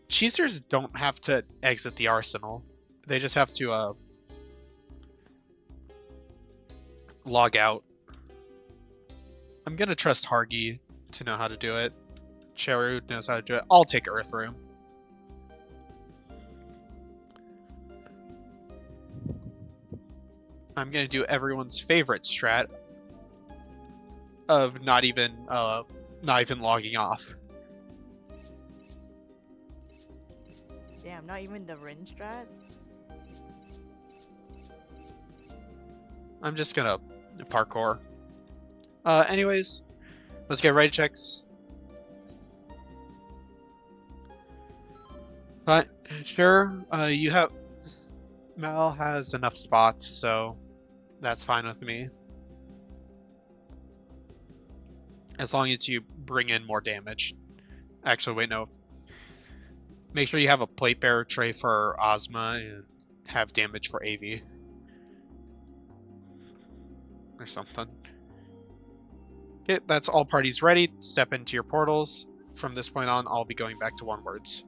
Cheesers don't have to exit the arsenal. They just have to, log out. I'm gonna trust Hargi to know how to do it. Cheru knows how to do it. I'll take Earth Room. I'm gonna do everyone's favorite strat of not even logging off. Damn, not even the Rin strat. I'm just gonna parkour. Anyways, let's get raid checks. But sure, you have Mal has enough spots, so that's fine with me. As long as you bring in more damage. Actually, wait, no. Make sure you have a plate bearer tray for Ozma and have damage for AV. Or something. Okay, that's all parties ready. Step into your portals. From this point on, I'll be going back to one words.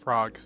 frog.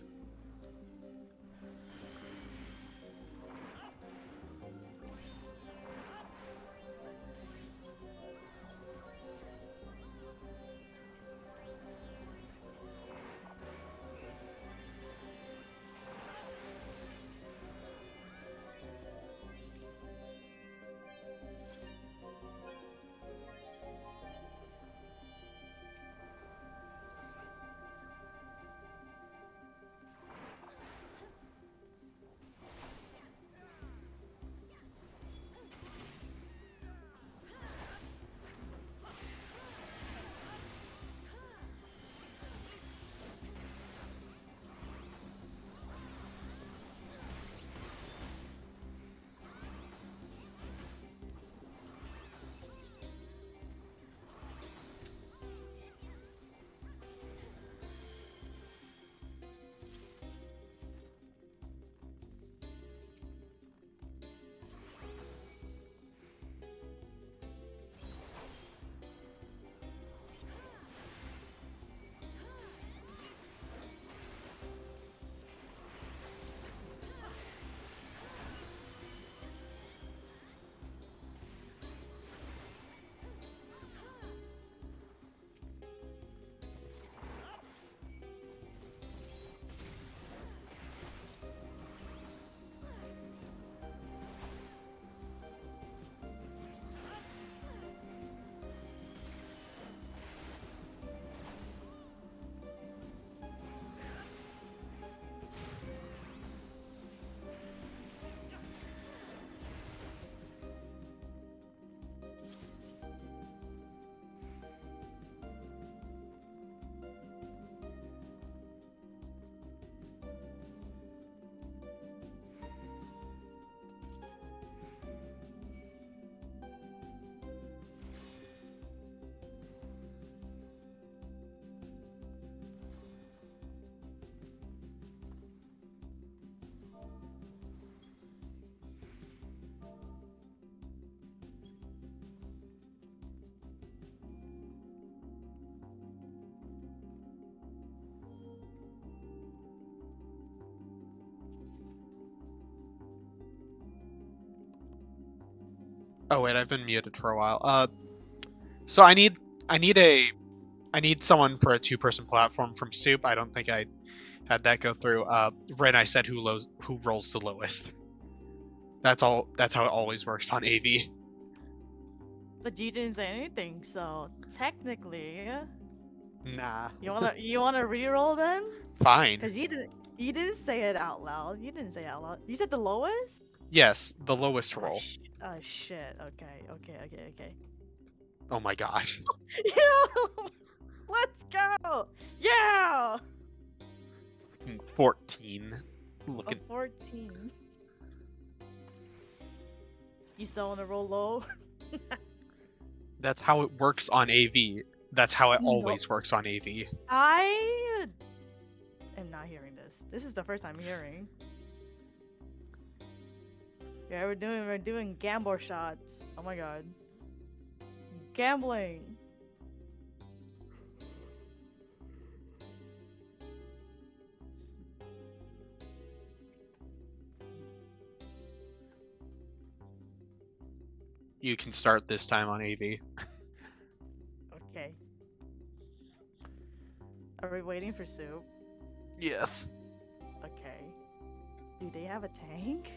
Oh wait, I've been muted for a while. So I need someone for a two-person platform from Soup. I don't think I had that go through. Ren, I said who rolls the lowest. That's all. That's how it always works on AV. But you didn't say anything, so technically, Nah. you wanna re-roll then? Fine. Cause you didn't say it out loud. You didn't say it out loud. You said the lowest? Yes, the lowest roll. Oh shit. Okay. Oh my gosh. Yeah! Let's go! Yeah! 14. A Look at 14. You still wanna roll low? that's how it works on AV. That's how it No. always works on AV. I am not hearing this. This is the first time hearing. Yeah, we're doing gamble shots. Oh my god. Gambling. You can start this time on AV. Okay. Are we waiting for Soup? Yes. Okay. Do they have a tank?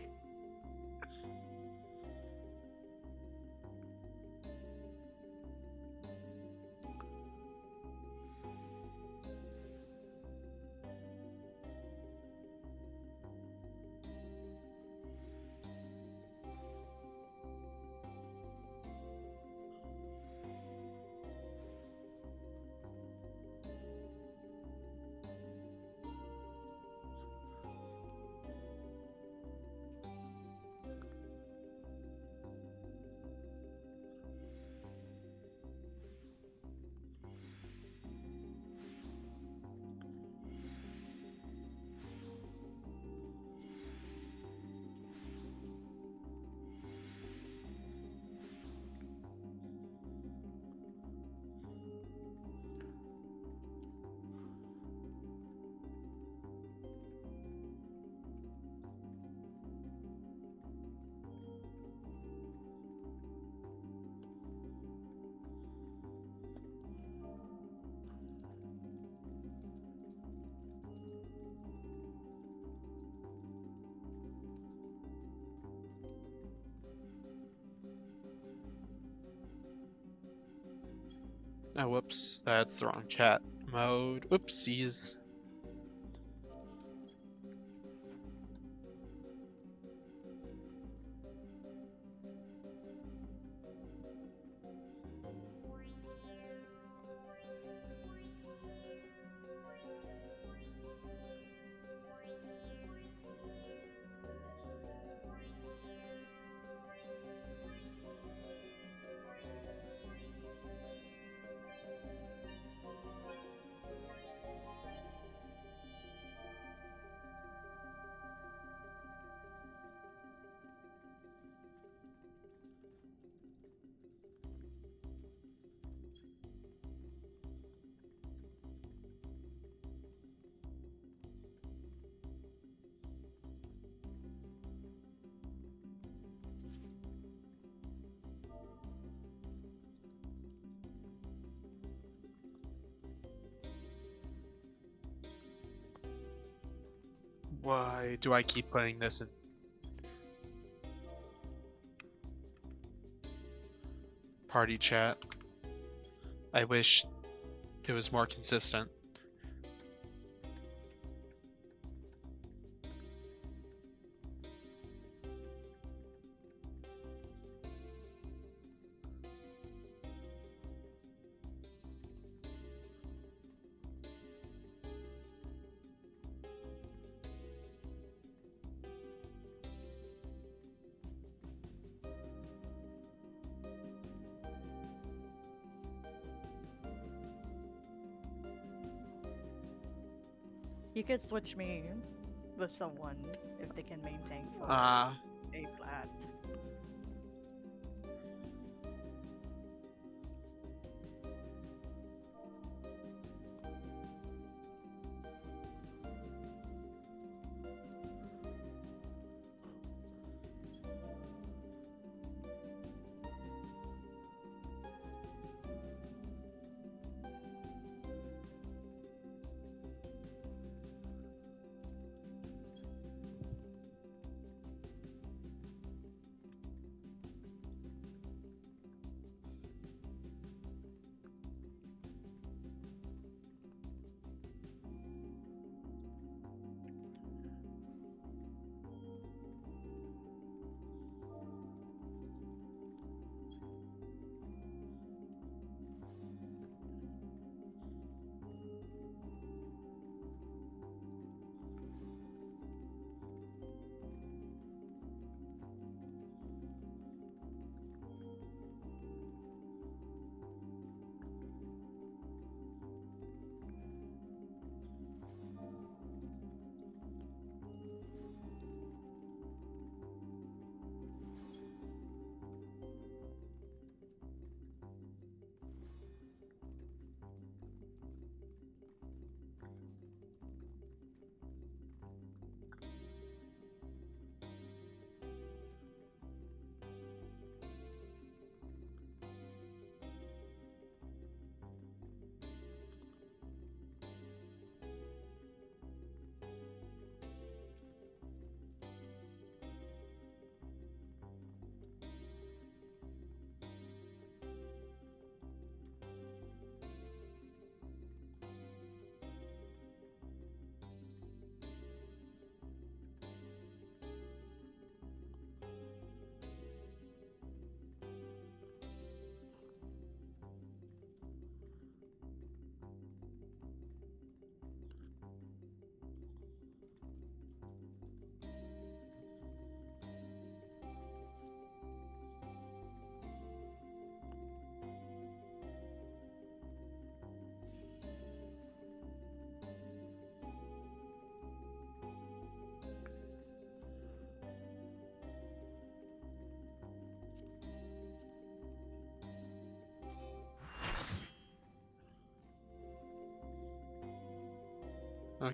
Oh, whoops, that's the wrong chat mode. Oopsies. Why do I keep putting this in party chat? I wish it was more consistent. You could switch me with someone if they can maintain for Ah, A flat.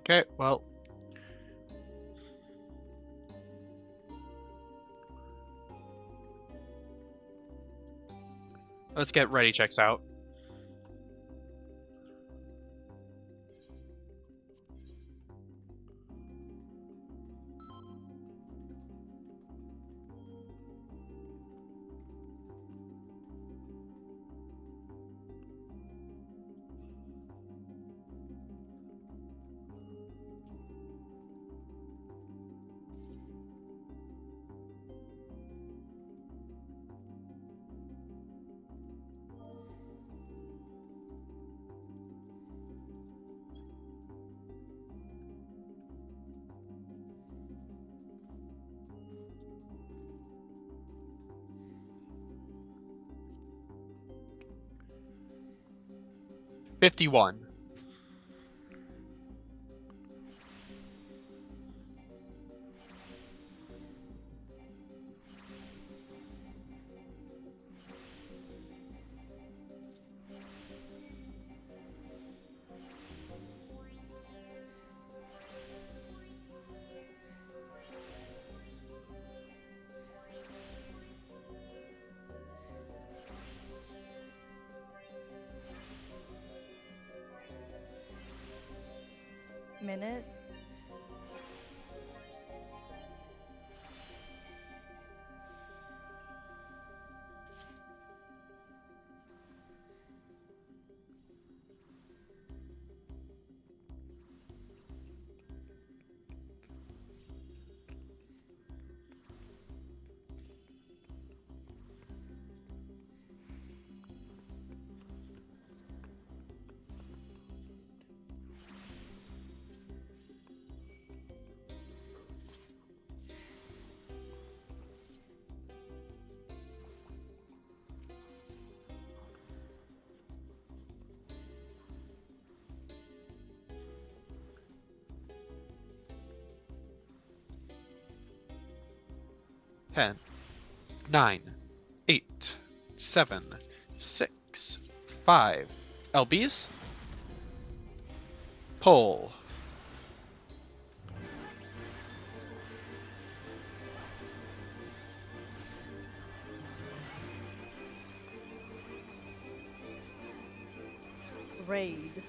okay, well. Let's get ready checks out. 51. Minute. Ten, 9, 8, 7, 6, 5. LBs? Pull. Raid.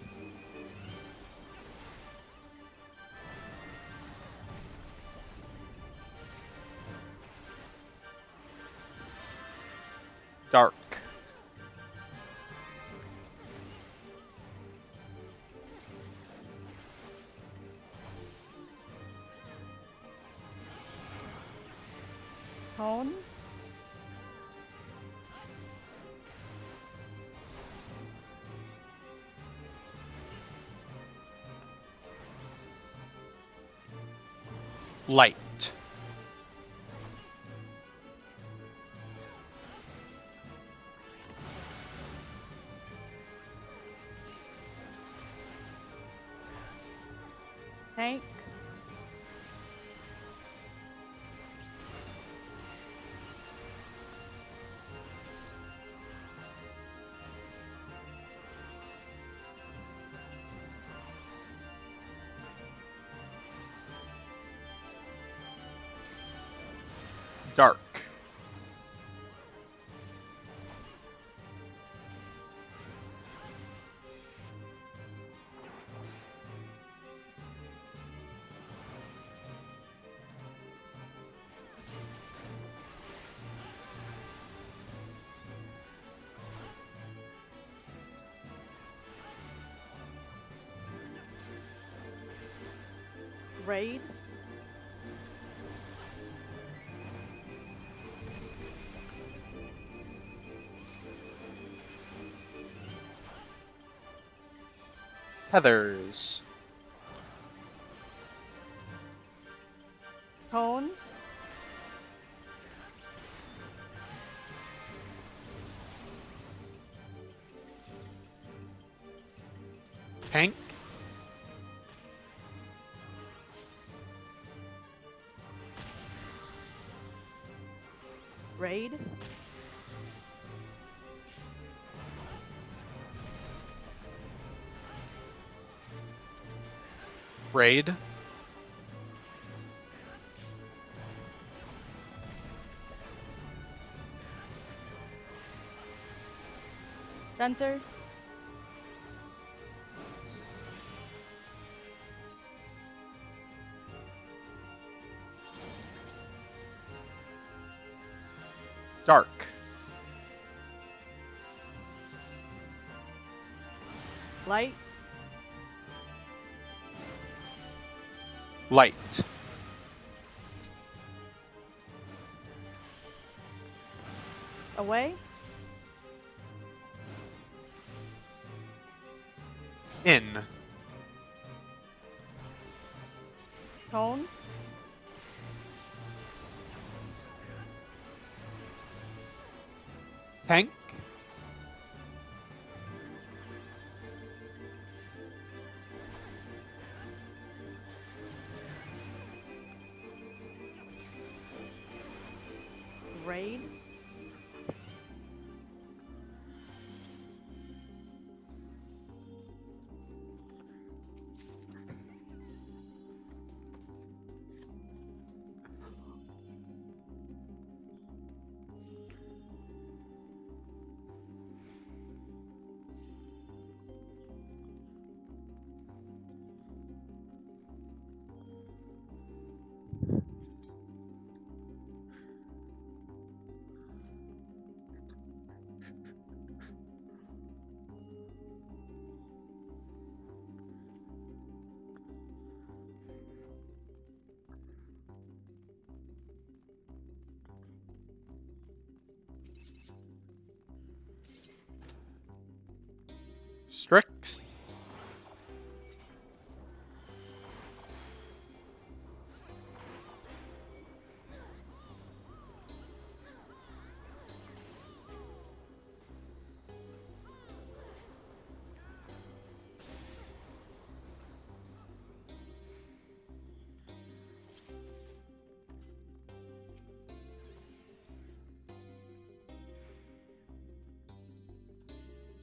Dark. Tone. Light. Tank. Dark. Raid. Heathers. Tone. Tank. Raid. Raid. Center. Dark. Light. Light. Away. In. Tone. Tank. raid. Strix.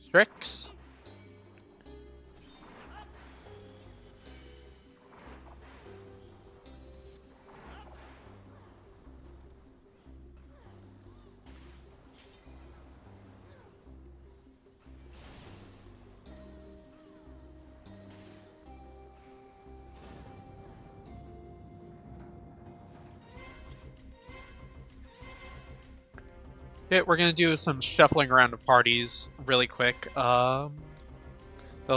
Strix. Okay, we're gonna do some shuffling around of parties really quick. Let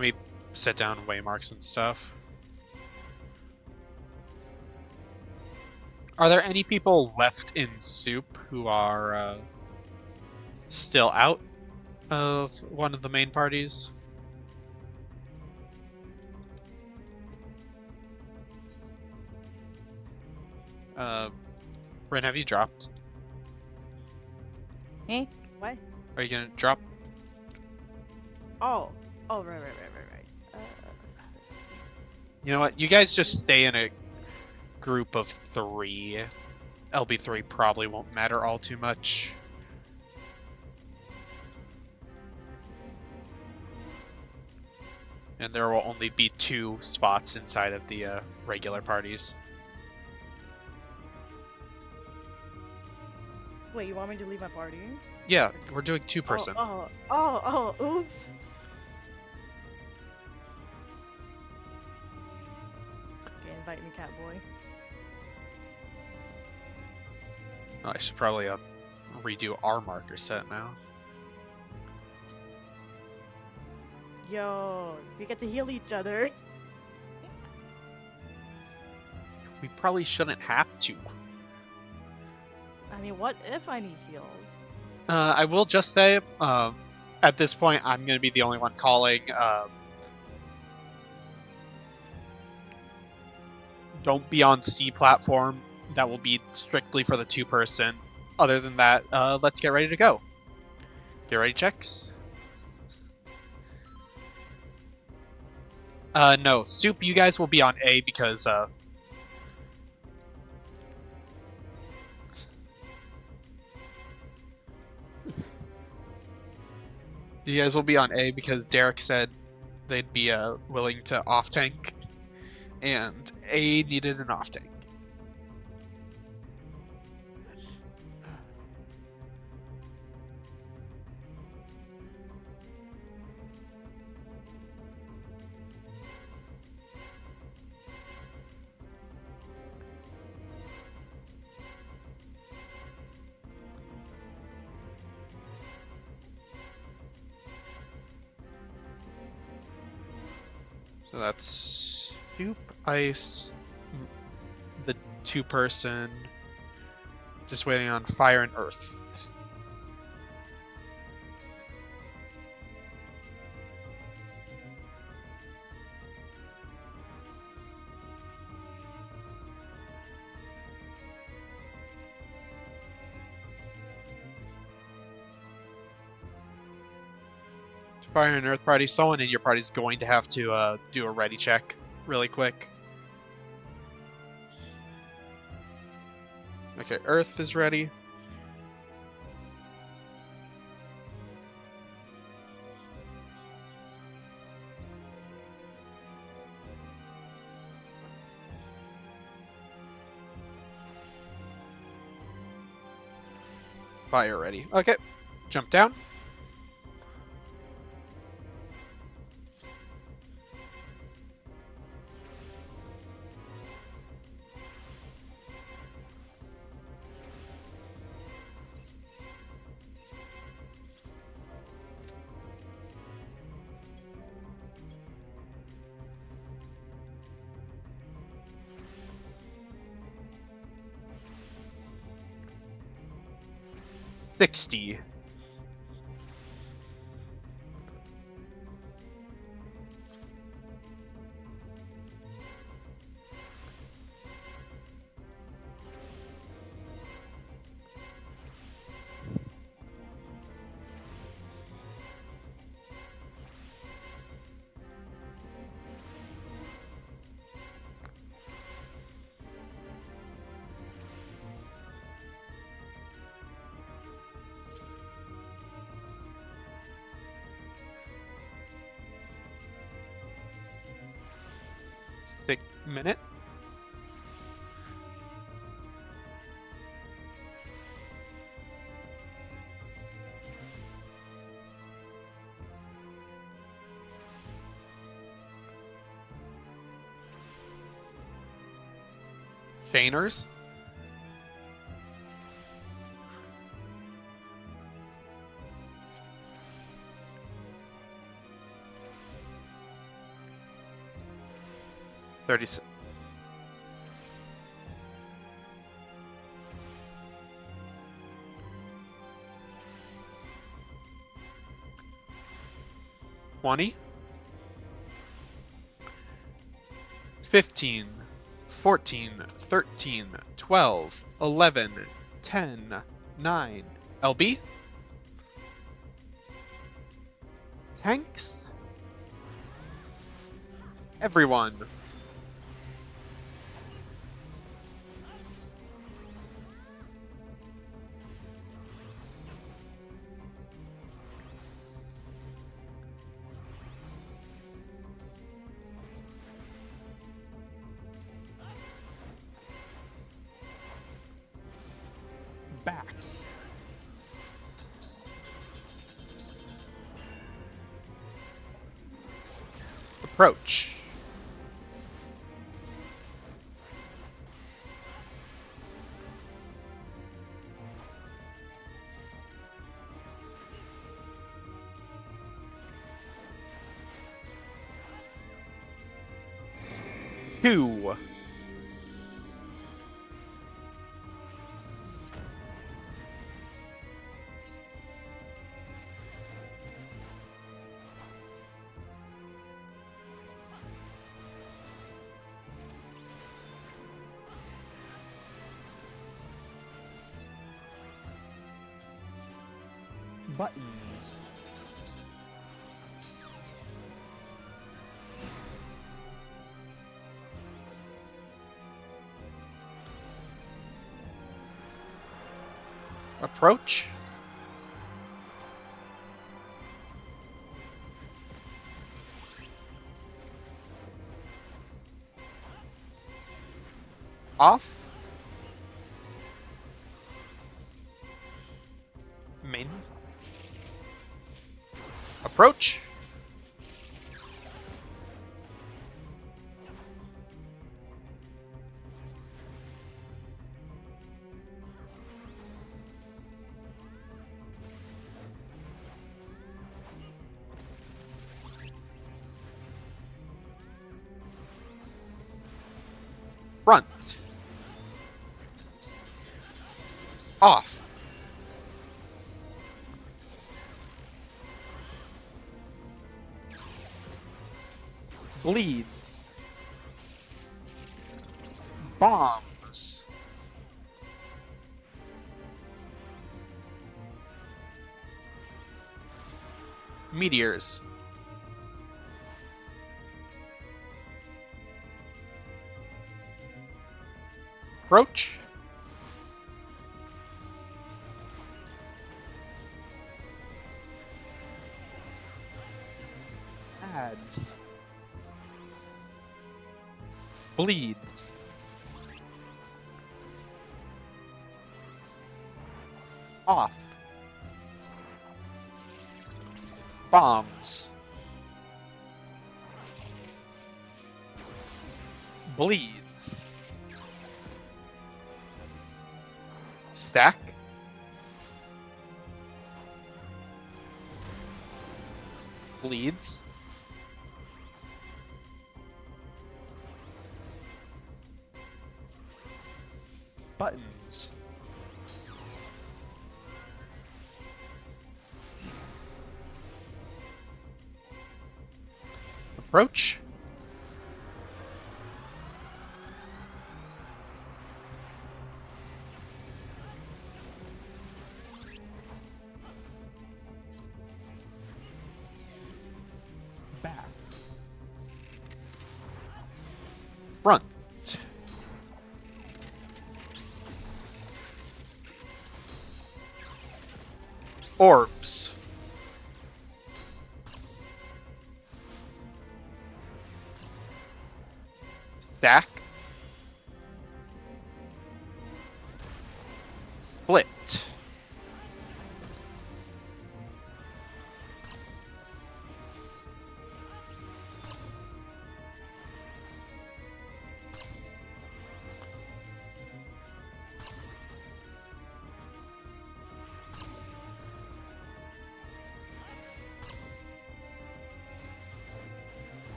me set down waymarks and stuff. Are there any people left in Soup who are still out of one of the main parties? Ren, have you dropped? Eh? What? Are you gonna drop? Oh. Oh, right. Let's see. You know what? You guys just stay in a group of 3. LB3 probably won't matter all too much. And there will only be 2 spots inside of the regular parties. Wait, you want me to leave my party? Yeah, we're doing 2-person. Oops. Okay, invite me, Catboy. Oh, I should probably redo our marker set now. Yo, we get to heal each other. We probably shouldn't have to. I mean, what if I need heals? I will just say, at this point, I'm going to be the only one calling. Don't be on C platform. That will be strictly for the 2-person. Other than that, let's get ready to go. Get ready, checks. No, Soup, you guys will be on A because, you guys will be on A because Derek said they'd be willing to off tank, and A needed an off tank. So that's Soup, Ice, the 2-person, just waiting on Fire and Earth. Fire and Earth party, someone in your party is going to have to do a ready check really quick. Okay, Earth is ready. Fire ready. Okay. Jump down. $60. Minute. Chainers. $30. 20. 15. 14. 13. 12. 11. 10. 9. LB. Tanks. Everyone. Back. Approach. Two. Buttons. Approach. Off. Main. Approach. Front. Off. Bleeds. Bombs. Meteors. Approach. Adds. Bleeds. Off. Bombs. Bleeds. Stack. Bleeds. Buttons. Approach. Back. Front. Orbs. Stack. Split.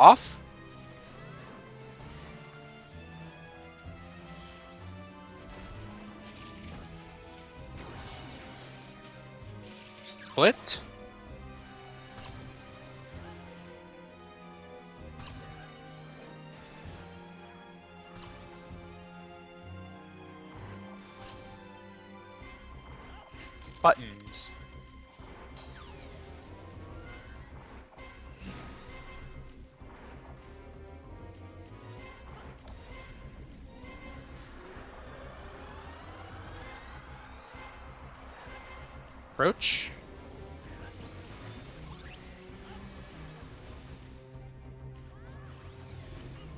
Off. Split. Buttons. Approach.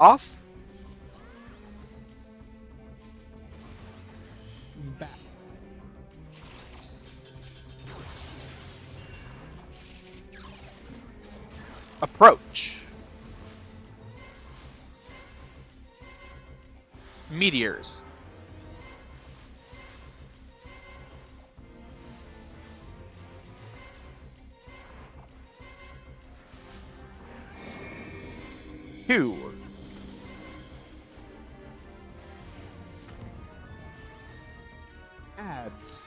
Off. Back. Approach. Meteors. Two. Ads.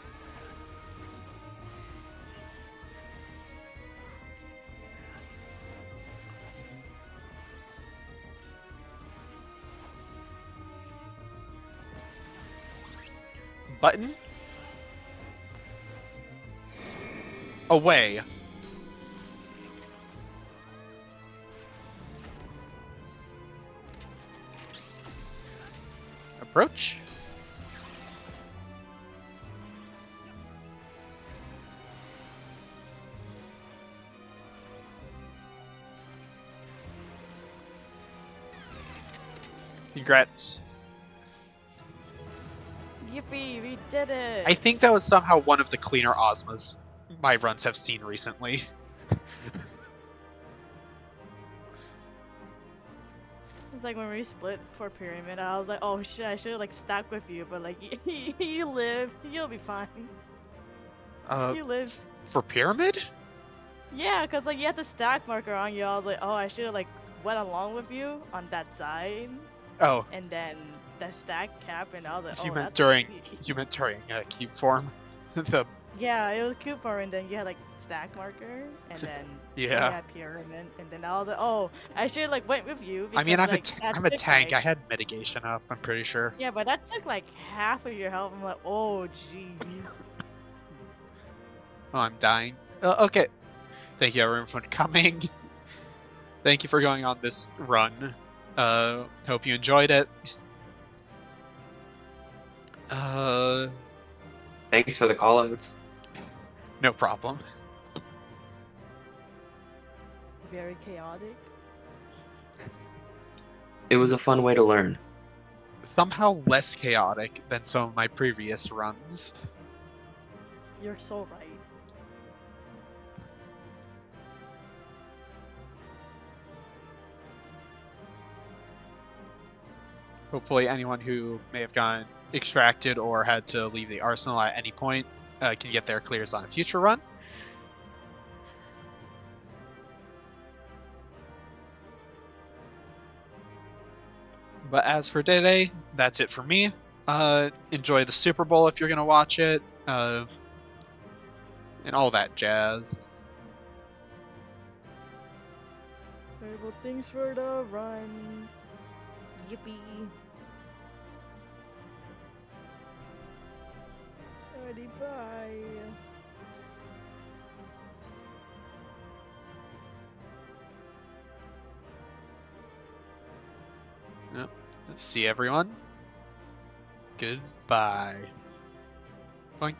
Button. Away. Approach. Congrats. Yippee, we did it! I think that was somehow one of the cleaner Ozmas my runs have seen recently. It's like when we split for Pyramid, I was like, oh shit, I should have like stacked with you, but like, you live, you'll be fine. You live. For Pyramid? Yeah, cause like you had the stack marker on you, I was like, oh, I should have like went along with you on that side, Oh, and then the stack cap, and I was like, you oh, meant that's during sweet. you meant during cube form. the Yeah, it was Cooper, and then you had like stack marker, and then you yeah. had pyramid, and then I was like, oh, I should like went with you. I mean, because, like, that I'm a took, tank. I like- had mitigation up. I'm pretty sure. Yeah, but that took like half of your health. I'm like, oh, jeez. Oh, I'm dying. Okay. Thank you everyone for coming. Thank you for going on this run. Hope you enjoyed it. Thanks for the callouts. No problem. Very chaotic. It was a fun way to learn. somehow less chaotic than some of my previous runs. You're so right. Hopefully, anyone who may have gotten extracted or had to leave the arsenal at any point can get their clears on a future run. But as for today, that's it for me. Enjoy the Super Bowl if you're going to watch it, and all that jazz. Alright, well, thanks for the run. Yippee. Alrighty, bye. Yep. See everyone. Goodbye. Boink.